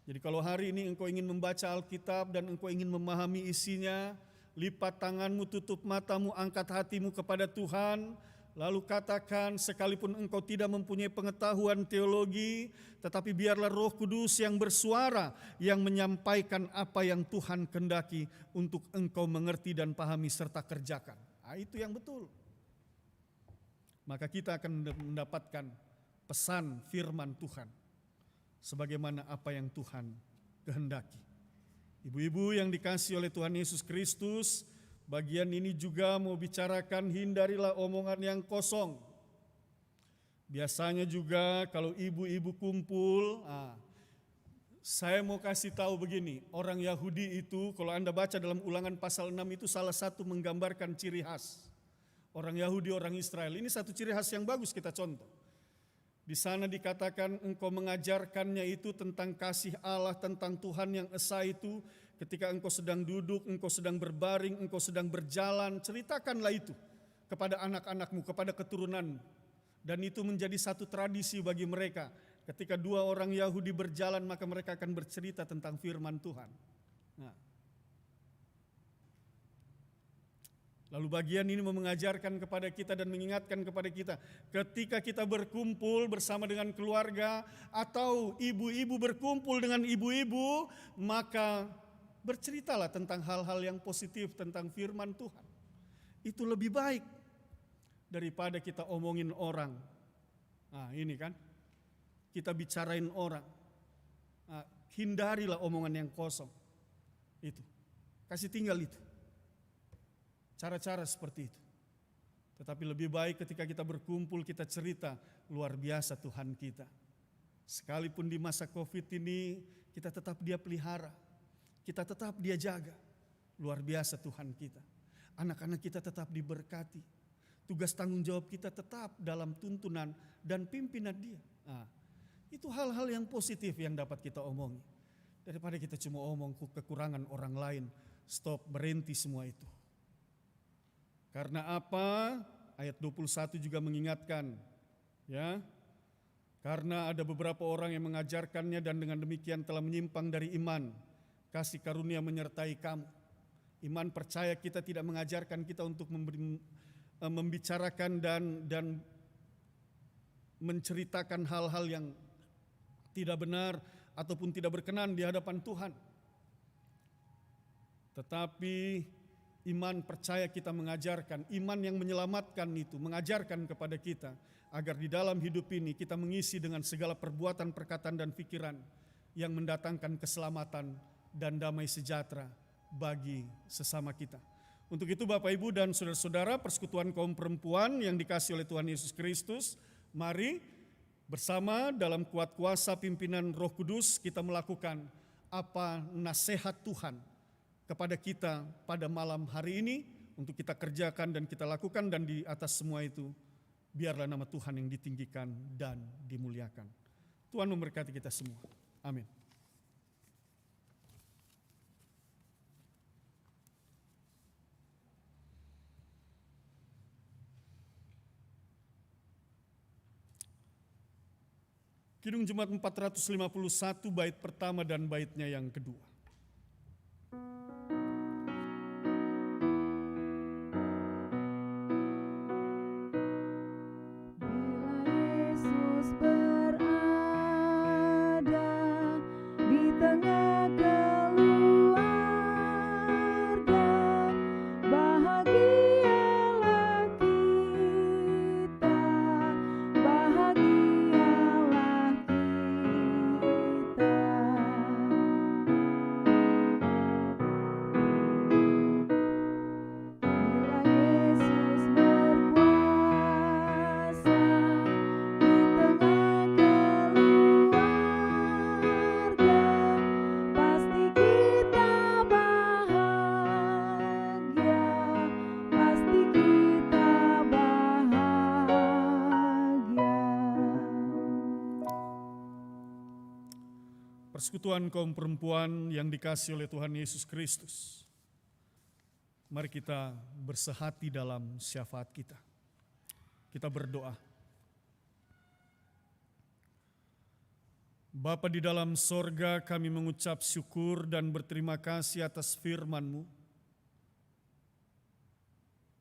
Jadi kalau hari ini engkau ingin membaca Alkitab dan engkau ingin memahami isinya, lipat tanganmu, tutup matamu, angkat hatimu kepada Tuhan, lalu katakan, sekalipun engkau tidak mempunyai pengetahuan teologi, tetapi biarlah Roh Kudus yang bersuara, yang menyampaikan apa yang Tuhan kehendaki untuk engkau mengerti dan pahami serta kerjakan. Itu yang betul. Maka kita akan mendapatkan pesan firman Tuhan sebagaimana apa yang Tuhan kehendaki. Ibu-ibu yang dikasihi oleh Tuhan Yesus Kristus, bagian ini juga mau bicarakan hindarilah omongan yang kosong. Biasanya juga kalau ibu-ibu kumpul, saya mau kasih tahu begini, orang Yahudi itu kalau Anda baca dalam Ulangan pasal 6 itu salah satu menggambarkan ciri khas. Orang Yahudi, orang Israel, ini satu ciri khas yang bagus kita contoh. Di sana dikatakan engkau mengajarkannya itu tentang kasih Allah, tentang Tuhan yang esa itu. Ketika engkau sedang duduk, engkau sedang berbaring, engkau sedang berjalan, ceritakanlah itu kepada anak-anakmu, kepada keturunanmu. Dan itu menjadi satu tradisi bagi mereka. Ketika dua orang Yahudi berjalan, maka mereka akan bercerita tentang firman Tuhan. Nah. Lalu bagian ini mengajarkan kepada kita dan mengingatkan kepada kita, ketika kita berkumpul bersama dengan keluarga atau ibu-ibu berkumpul dengan ibu-ibu, maka berceritalah tentang hal-hal yang positif tentang firman Tuhan. Itu lebih baik daripada kita omongin orang. Nah, ini kan, kita bicarain orang. Nah, hindarilah omongan yang kosong. Itu, kasih tinggal itu. Cara-cara seperti itu. Tetapi lebih baik ketika kita berkumpul, kita cerita luar biasa Tuhan kita. Sekalipun di masa COVID ini, kita tetap Dia pelihara. Kita tetap Dia jaga. Luar biasa Tuhan kita. Anak-anak kita tetap diberkati. Tugas tanggung jawab kita tetap dalam tuntunan dan pimpinan Dia. Nah, itu hal-hal yang positif yang dapat kita omongi. Daripada kita cuma omong kekurangan orang lain, stop, berhenti semua itu. Karena apa? Ayat 21 juga mengingatkan, ya. Karena ada beberapa orang yang mengajarkannya dan dengan demikian telah menyimpang dari iman. Kasih karunia menyertai kamu. Iman percaya kita tidak mengajarkan kita untuk membicarakan dan menceritakan hal-hal yang tidak benar ataupun tidak berkenan di hadapan Tuhan. Tetapi iman percaya kita mengajarkan, iman yang menyelamatkan itu mengajarkan kepada kita agar di dalam hidup ini kita mengisi dengan segala perbuatan, perkataan dan pikiran yang mendatangkan keselamatan dan damai sejahtera bagi sesama kita. Untuk itu Bapak Ibu dan saudara-saudara, persekutuan kaum perempuan yang dikasihi oleh Tuhan Yesus Kristus, mari bersama dalam kuat kuasa pimpinan Roh Kudus kita melakukan apa nasihat Tuhan kepada kita pada malam hari ini untuk kita kerjakan dan kita lakukan, dan di atas semua itu biarlah nama Tuhan yang ditinggikan dan dimuliakan. Tuhan memberkati kita semua. Amin. Kidung Jemaat 451 bait pertama dan baitnya yang kedua. Bila Yesus berada di tengah keluarga, bahagialah kita, bahagialah kita. Bila Yesus berkuasa di tengah keluarga, pasti kita bahagia, pasti kita bahagia. Persekutuan kaum perempuan yang dikasihi oleh Tuhan Yesus Kristus. Mari kita bersehati dalam syafaat kita. Kita berdoa. Bapa di dalam sorga, kami mengucap syukur dan berterima kasih atas firman-Mu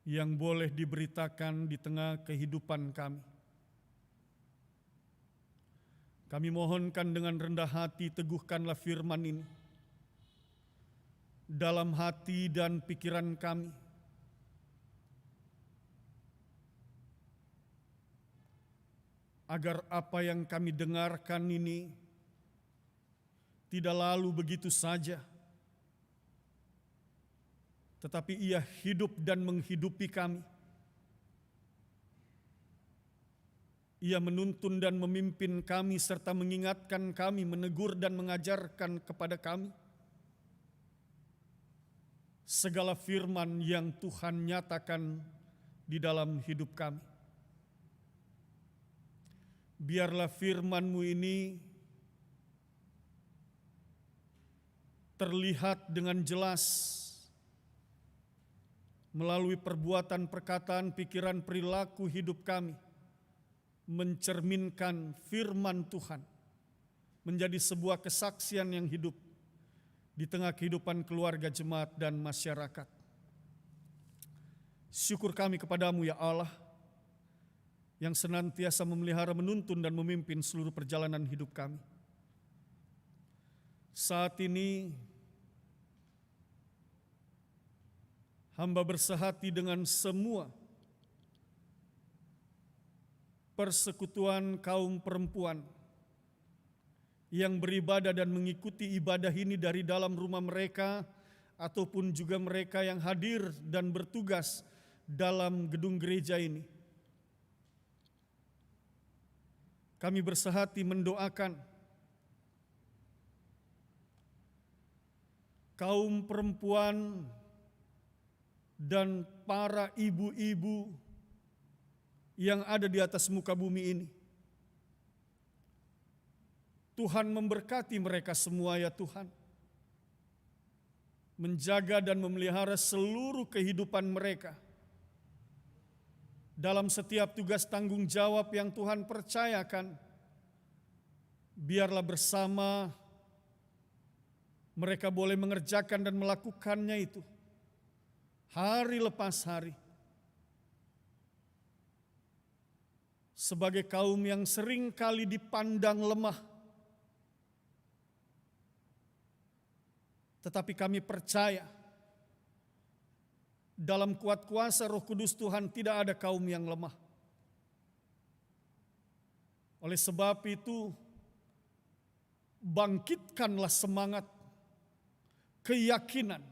yang boleh diberitakan di tengah kehidupan kami. Kami mohonkan dengan rendah hati, teguhkanlah firman ini dalam hati dan pikiran kami. Agar apa yang kami dengarkan ini tidak lalu begitu saja, tetapi ia hidup dan menghidupi kami. Ia menuntun dan memimpin kami serta mengingatkan kami, menegur dan mengajarkan kepada kami segala firman yang Tuhan nyatakan di dalam hidup kami. Biarlah firman-Mu ini terlihat dengan jelas melalui perbuatan, perkataan, pikiran, perilaku hidup kami, mencerminkan firman Tuhan menjadi sebuah kesaksian yang hidup di tengah kehidupan keluarga, jemaat, dan masyarakat. Syukur kami kepadamu ya Allah, yang senantiasa memelihara, menuntun, dan memimpin seluruh perjalanan hidup kami. Saat ini hamba bersehati dengan semua persekutuan kaum perempuan yang beribadah dan mengikuti ibadah ini dari dalam rumah mereka, ataupun juga mereka yang hadir dan bertugas dalam gedung gereja ini. Kami bersehati mendoakan kaum perempuan dan para ibu-ibu yang ada di atas muka bumi ini. Tuhan memberkati mereka semua ya Tuhan. Menjaga dan memelihara seluruh kehidupan mereka. Dalam setiap tugas tanggung jawab yang Tuhan percayakan, biarlah bersama mereka boleh mengerjakan dan melakukannya itu hari lepas hari. Sebagai kaum yang sering kali dipandang lemah, tetapi kami percaya dalam kuat kuasa Roh Kudus Tuhan tidak ada kaum yang lemah. Oleh sebab itu, bangkitkanlah semangat, keyakinan,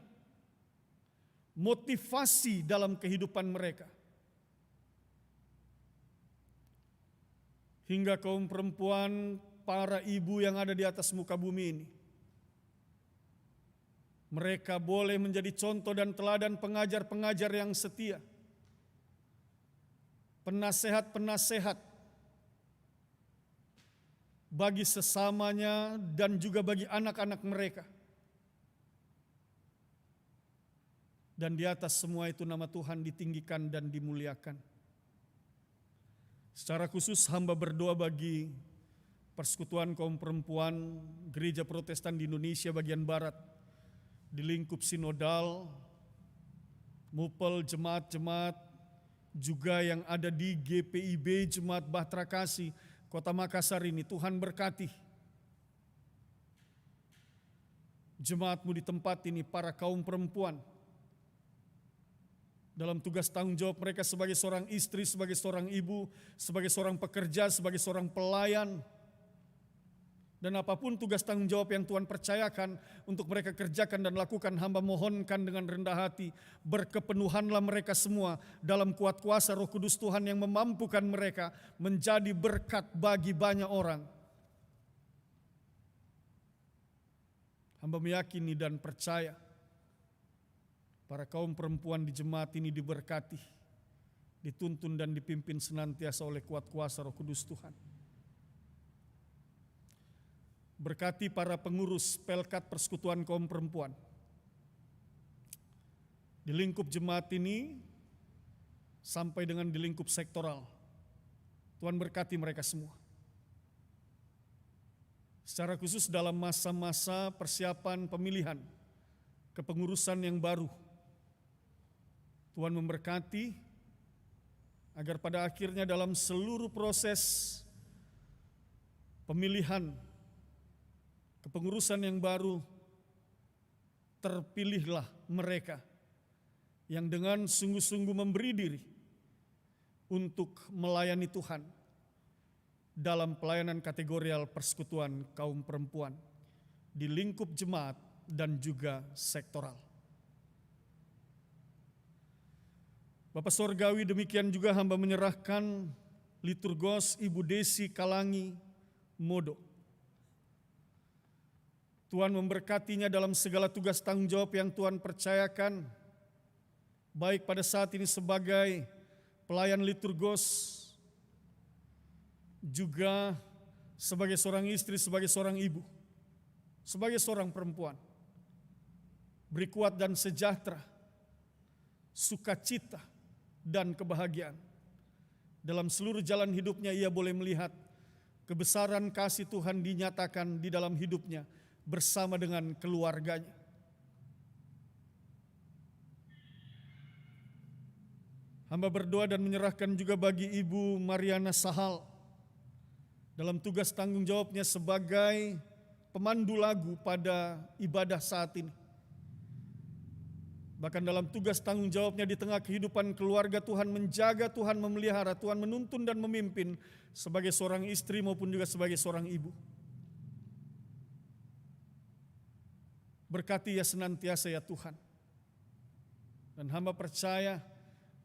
motivasi dalam kehidupan mereka. Hingga kaum perempuan, para ibu yang ada di atas muka bumi ini, mereka boleh menjadi contoh dan teladan pengajar-pengajar yang setia, penasehat-penasehat bagi sesamanya dan juga bagi anak-anak mereka. Dan di atas semua itu nama Tuhan ditinggikan dan dimuliakan. Secara khusus hamba berdoa bagi Persekutuan Kaum Perempuan Gereja Protestan di Indonesia bagian Barat, di lingkup sinodal, mupel jemaat-jemaat, juga yang ada di GPIB Jemaat Bahtera Kasih Kota Makassar ini. Tuhan berkati jemaat-Mu di tempat ini, para kaum perempuan, dalam tugas tanggung jawab mereka sebagai seorang istri, sebagai seorang ibu, sebagai seorang pekerja, sebagai seorang pelayan. Dan apapun tugas tanggung jawab yang Tuhan percayakan untuk mereka kerjakan dan lakukan, hamba mohonkan dengan rendah hati, berkepenuhanlah mereka semua dalam kuat kuasa Roh Kudus Tuhan yang memampukan mereka menjadi berkat bagi banyak orang. Hamba meyakini dan percaya para kaum perempuan di jemaat ini diberkati, dituntun dan dipimpin senantiasa oleh kuat kuasa Roh Kudus Tuhan. Berkati para pengurus Pelkat Persekutuan Kaum Perempuan di lingkup jemaat ini sampai dengan di lingkup sektoral. Tuhan berkati mereka semua. Secara khusus dalam masa-masa persiapan pemilihan kepengurusan yang baru, Tuhan memberkati agar pada akhirnya dalam seluruh proses pemilihan kepengurusan yang baru, terpilihlah mereka yang dengan sungguh-sungguh memberi diri untuk melayani Tuhan dalam pelayanan kategorial persekutuan kaum perempuan di lingkup jemaat dan juga sektoral. Bapa Sorgawi, demikian juga hamba menyerahkan Liturgos Ibu Desi Kalangi Modo. Tuhan memberkatinya dalam segala tugas tanggung jawab yang Tuhan percayakan, baik pada saat ini sebagai pelayan liturgos, juga sebagai seorang istri, sebagai seorang ibu, sebagai seorang perempuan. Beri kuat dan sejahtera, sukacita dan kebahagiaan. Dalam seluruh jalan hidupnya ia boleh melihat kebesaran kasih Tuhan dinyatakan di dalam hidupnya bersama dengan keluarganya. Hamba berdoa dan menyerahkan juga bagi Ibu Mariana Sahal dalam tugas tanggung jawabnya sebagai pemandu lagu pada ibadah saat ini. Bahkan dalam tugas tanggung jawabnya di tengah kehidupan keluarga, Tuhan menjaga, Tuhan memelihara, Tuhan menuntun dan memimpin sebagai seorang istri maupun juga sebagai seorang ibu. Berkati ia senantiasa ya Tuhan. Dan hamba percaya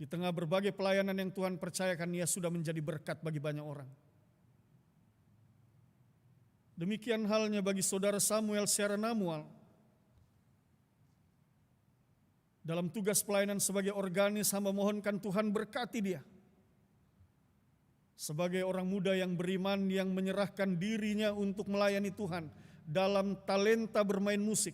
di tengah berbagai pelayanan yang Tuhan percayakan, ia sudah menjadi berkat bagi banyak orang. Demikian halnya bagi saudara Samuel Syara Namual. Dalam tugas pelayanan sebagai organis, hamba mohonkan Tuhan berkati dia. Sebagai orang muda yang beriman, yang menyerahkan dirinya untuk melayani Tuhan dalam talenta bermain musik.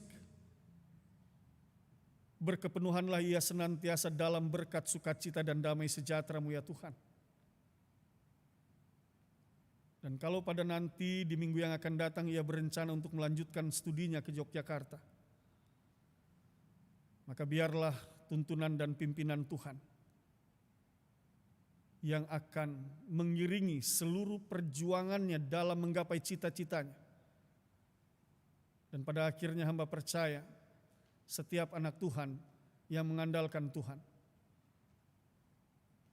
Berkepenuhanlah ia senantiasa dalam berkat sukacita dan damai sejahtera-Mu ya Tuhan. Dan kalau pada nanti di minggu yang akan datang ia berencana untuk melanjutkan studinya ke Yogyakarta, maka biarlah tuntunan dan pimpinan Tuhan yang akan mengiringi seluruh perjuangannya dalam menggapai cita-citanya. Dan pada akhirnya hamba percaya setiap anak Tuhan yang mengandalkan Tuhan,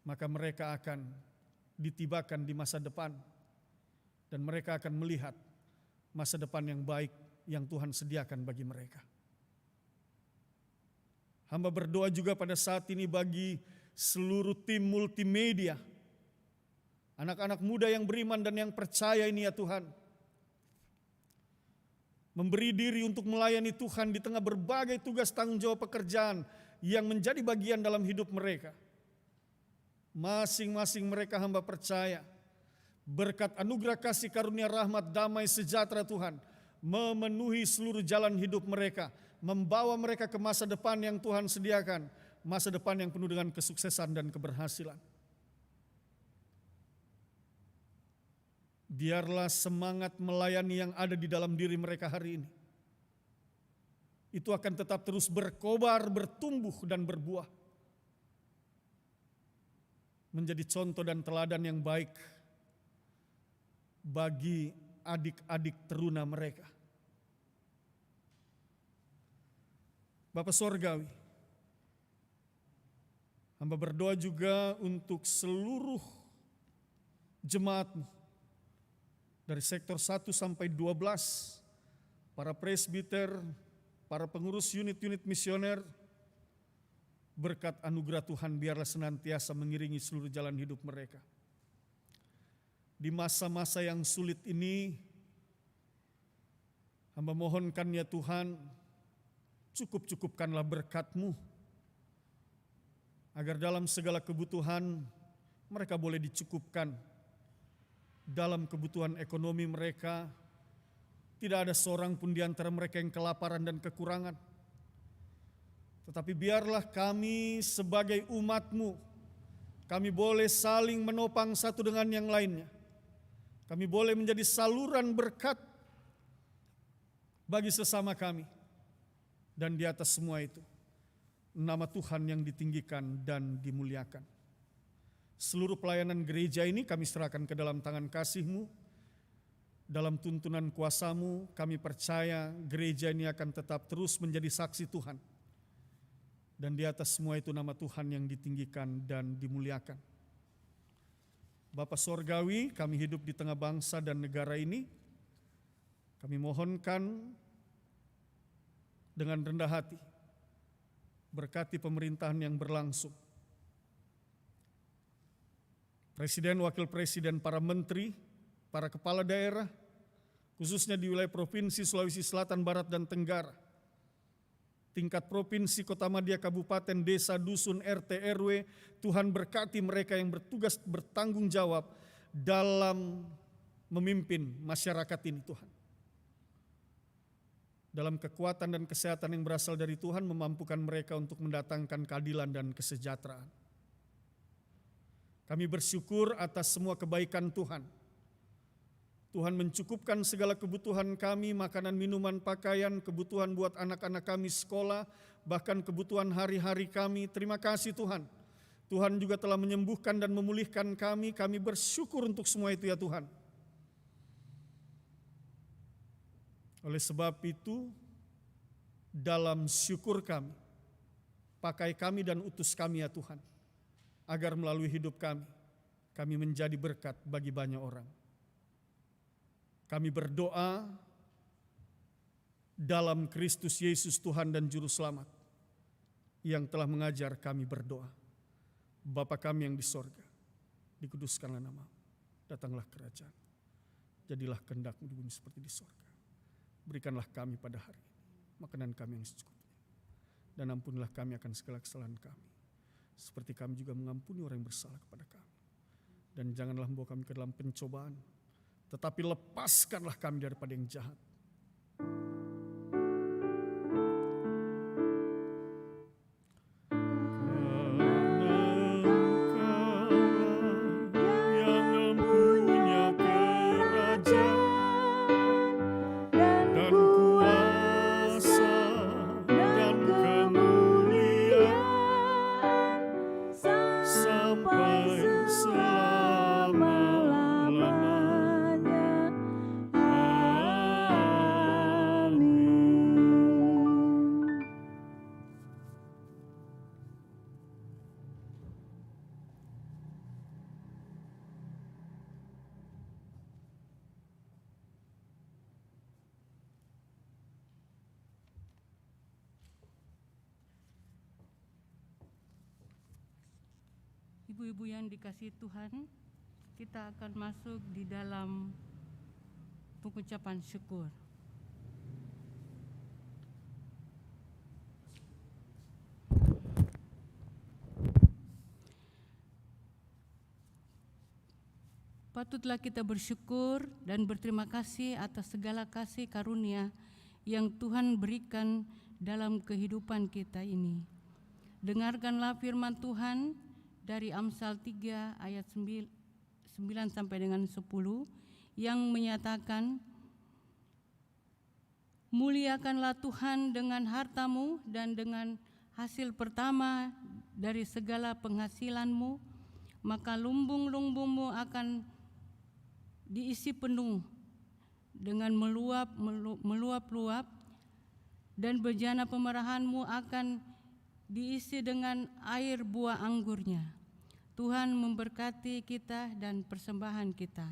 maka mereka akan ditibakan di masa depan dan mereka akan melihat masa depan yang baik yang Tuhan sediakan bagi mereka. Hamba berdoa juga pada saat ini bagi seluruh tim multimedia, anak-anak muda yang beriman dan yang percaya ini ya Tuhan, memberi diri untuk melayani Tuhan di tengah berbagai tugas tanggung jawab pekerjaan yang menjadi bagian dalam hidup mereka. Masing-masing mereka hamba percaya berkat anugerah kasih karunia rahmat damai sejahtera Tuhan memenuhi seluruh jalan hidup mereka, membawa mereka ke masa depan yang Tuhan sediakan, masa depan yang penuh dengan kesuksesan dan keberhasilan. Biarlah semangat melayani yang ada di dalam diri mereka hari ini itu akan tetap terus berkobar, bertumbuh dan berbuah, menjadi contoh dan teladan yang baik bagi adik-adik teruna mereka. Bapa Sorgawi, hamba berdoa juga untuk seluruh jemaat-Mu dari sektor 1 sampai 12, para presbiter, para pengurus unit-unit misioner. Berkat anugerah Tuhan biarlah senantiasa mengiringi seluruh jalan hidup mereka. Di masa-masa yang sulit ini, hamba mohonkan ya Tuhan, cukup-cukupkanlah berkat-Mu, agar dalam segala kebutuhan mereka boleh dicukupkan. Dalam kebutuhan ekonomi mereka, tidak ada seorang pun di antara mereka yang kelaparan dan kekurangan. Tetapi biarlah kami sebagai umat-Mu, kami boleh saling menopang satu dengan yang lainnya. Kami boleh menjadi saluran berkat bagi sesama kami. Dan di atas semua itu, nama Tuhan yang ditinggikan dan dimuliakan. Seluruh pelayanan gereja ini kami serahkan ke dalam tangan kasih-Mu. Dalam tuntunan kuasa-Mu, kami percaya gereja ini akan tetap terus menjadi saksi Tuhan. Dan di atas semua itu nama Tuhan yang ditinggikan dan dimuliakan. Bapa Sorgawi, kami hidup di tengah bangsa dan negara ini. Kami mohonkan dengan rendah hati, berkati pemerintahan yang berlangsung. Presiden, Wakil Presiden, para menteri, para kepala daerah, khususnya di wilayah Provinsi Sulawesi Selatan, Barat, dan Tenggara, tingkat provinsi, kota madya, kabupaten, desa, dusun, RT, RW, Tuhan berkati mereka yang bertugas bertanggung jawab dalam memimpin masyarakat ini Tuhan. Dalam kekuatan dan kesehatan yang berasal dari Tuhan memampukan mereka untuk mendatangkan keadilan dan kesejahteraan. Kami bersyukur atas semua kebaikan Tuhan. Tuhan mencukupkan segala kebutuhan kami, makanan, minuman, pakaian, kebutuhan buat anak-anak kami sekolah, bahkan kebutuhan hari-hari kami. Terima kasih Tuhan. Tuhan juga telah menyembuhkan dan memulihkan kami. Kami bersyukur untuk semua itu ya Tuhan. Oleh sebab itu, dalam syukur kami, pakai kami dan utus kami ya Tuhan, agar melalui hidup kami menjadi berkat bagi banyak orang. Kami berdoa dalam Kristus Yesus Tuhan dan Juru Selamat yang telah mengajar kami berdoa. Bapa kami yang di sorga, dikuduskanlah nama-Mu, datanglah kerajaan, jadilah kehendak-Mu di bumi seperti di sorga. Berikanlah kami pada hari ini makanan kami yang secukupnya, dan ampunilah kami akan segala kesalahan kami, seperti kami juga mengampuni orang yang bersalah kepada kami. Dan janganlah membawa kami ke dalam pencobaan, tetapi lepaskanlah kami daripada yang jahat. Ibu-ibu yang dikasihi Tuhan, kita akan masuk di dalam pengucapan syukur. Patutlah kita bersyukur dan berterima kasih atas segala kasih karunia yang Tuhan berikan dalam kehidupan kita ini. Dengarkanlah firman Tuhan dari Amsal 3 ayat 9 sampai dengan 10 yang menyatakan, muliakanlah Tuhan dengan hartamu dan dengan hasil pertama dari segala penghasilanmu, maka lumbung-lumbungmu akan diisi penuh dengan meluap-luap, dan bejana pemerahanmu akan diisi dengan air buah anggurnya. Tuhan memberkati kita dan persembahan kita.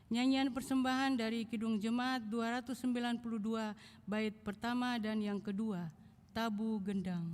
Nyanyian persembahan dari Kidung Jemaat 292 bait pertama dan yang kedua, Tabu Gendang.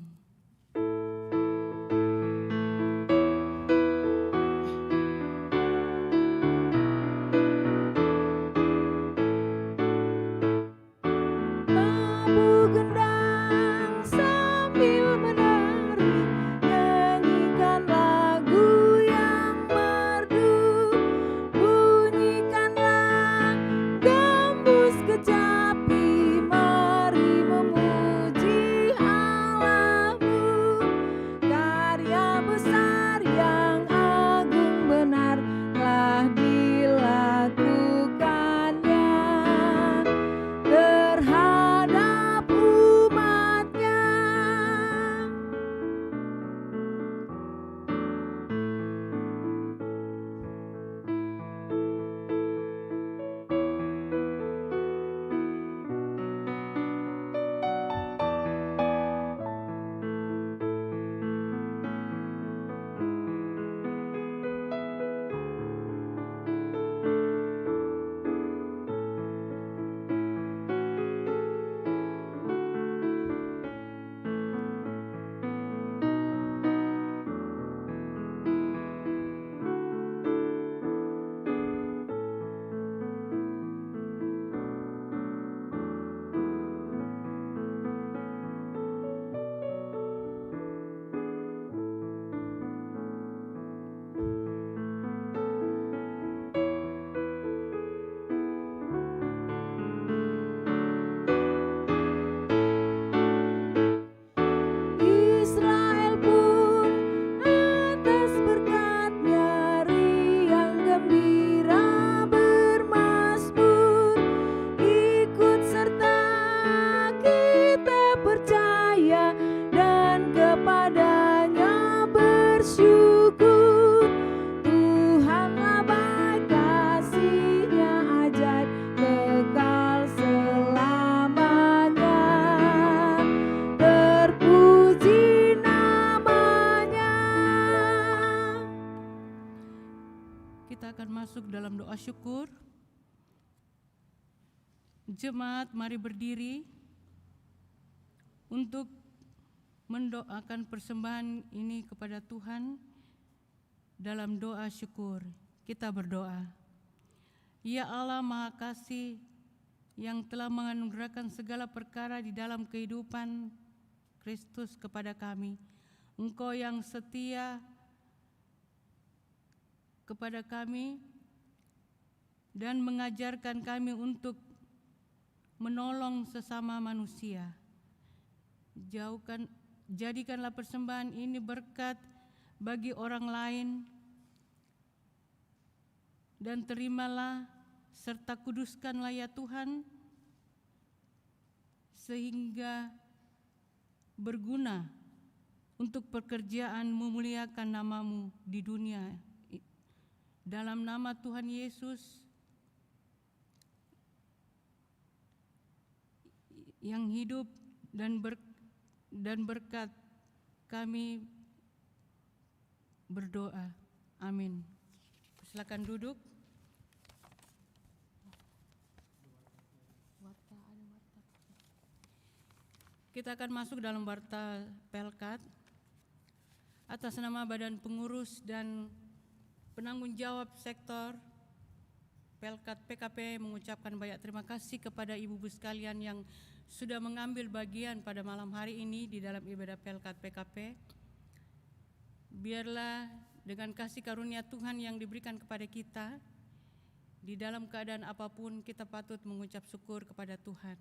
Kecapi mari memuji Allah. masuk dalam doa syukur. Jemaat, mari berdiri untuk mendoakan persembahan ini kepada Tuhan dalam doa syukur. Kita berdoa. Ya Allah Maha Kasih yang telah menganugerahkan segala perkara di dalam kehidupan Kristus kepada kami, Engkau yang setia kepada kami dan mengajarkan kami untuk menolong sesama manusia. Jadikanlah persembahan ini berkat bagi orang lain, dan terimalah serta kuduskanlah ya Tuhan, sehingga berguna untuk pekerjaan memuliakan nama-Mu di dunia. Dalam nama Tuhan Yesus yang hidup dan berkat, kami berdoa. Amin. Silakan duduk. Kita akan masuk dalam warta Pelkat. Atas nama Badan Pengurus dan Penanggung Jawab Sektor Pelkat PKP mengucapkan banyak terima kasih kepada ibu-ibu sekalian yang sudah mengambil bagian pada malam hari ini di dalam ibadah Pelkat PKP. Biarlah dengan kasih karunia Tuhan yang diberikan kepada kita, di dalam keadaan apapun kita patut mengucap syukur kepada Tuhan.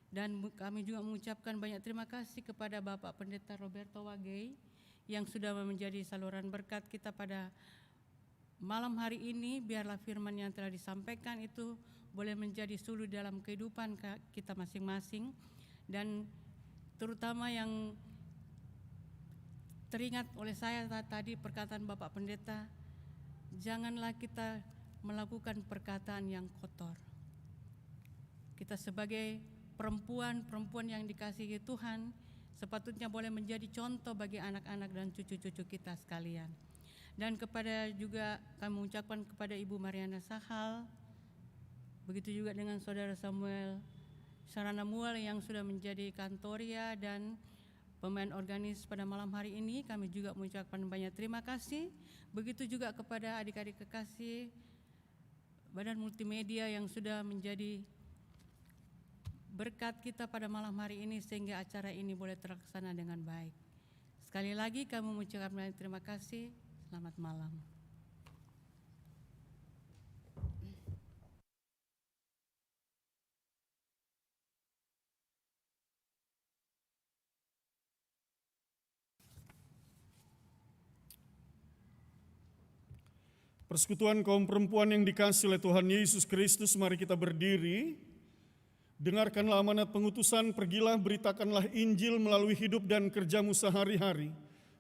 Dan kami juga mengucapkan banyak terima kasih kepada Bapak Pendeta Roberto Wagei yang sudah menjadi saluran berkat kita pada malam hari ini. Biarlah firman yang telah disampaikan itu boleh menjadi suluh dalam kehidupan kita masing-masing, dan terutama yang teringat oleh saya tadi perkataan Bapak Pendeta, janganlah kita melakukan perkataan yang kotor. Kita sebagai perempuan yang dikasihi Tuhan sepatutnya boleh menjadi contoh bagi anak-anak dan cucu-cucu kita sekalian. Dan kepada juga kami mengucapkan kepada Ibu Mariana Sahal, begitu juga dengan Saudara Samuel Saranamual yang sudah menjadi kantoria dan pemain organis pada malam hari ini, kami juga mengucapkan banyak terima kasih. Begitu juga kepada adik-adik kekasih Badan Multimedia yang sudah menjadi berkat kita pada malam hari ini sehingga acara ini boleh terlaksana dengan baik. Sekali lagi kami mengucapkan banyak terima kasih. Selamat malam. Persekutuan kaum perempuan yang dikasihi oleh Tuhan Yesus Kristus, mari kita berdiri. Dengarkanlah amanat pengutusan, pergilah beritakanlah Injil melalui hidup dan kerjamu sehari-hari,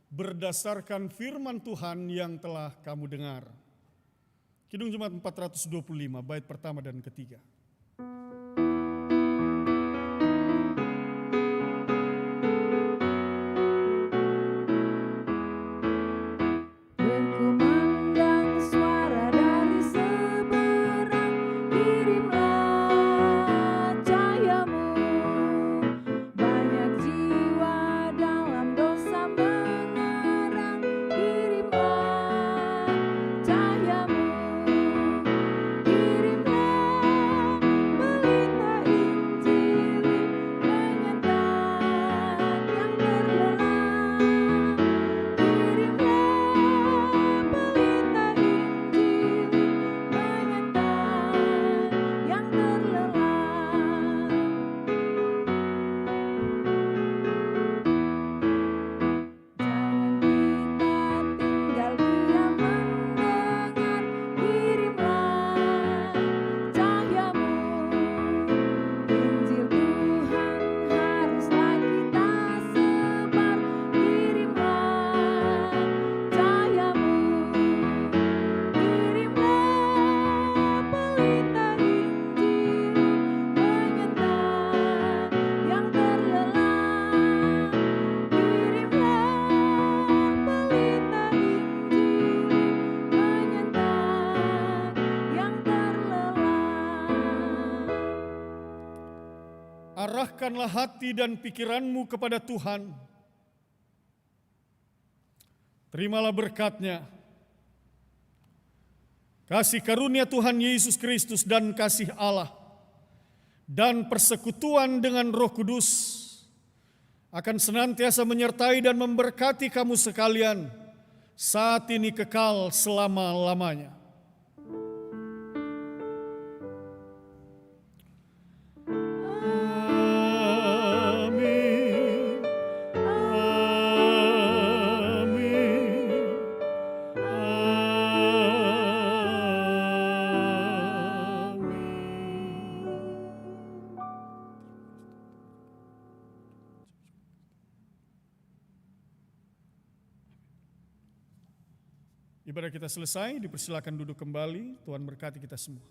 berdasarkan firman Tuhan yang telah kamu dengar. Kidung Jemaat 425, bait pertama dan ketiga. Kirimlah Arahkanlah hati dan pikiranmu kepada Tuhan. Terimalah berkat-Nya. Kasih karunia Tuhan Yesus Kristus dan kasih Allah dan persekutuan dengan Roh Kudus akan senantiasa menyertai dan memberkati kamu sekalian saat ini kekal selama-lamanya. Amin. Ibadah kita selesai, dipersilakan duduk kembali. Tuhan berkati kita semua.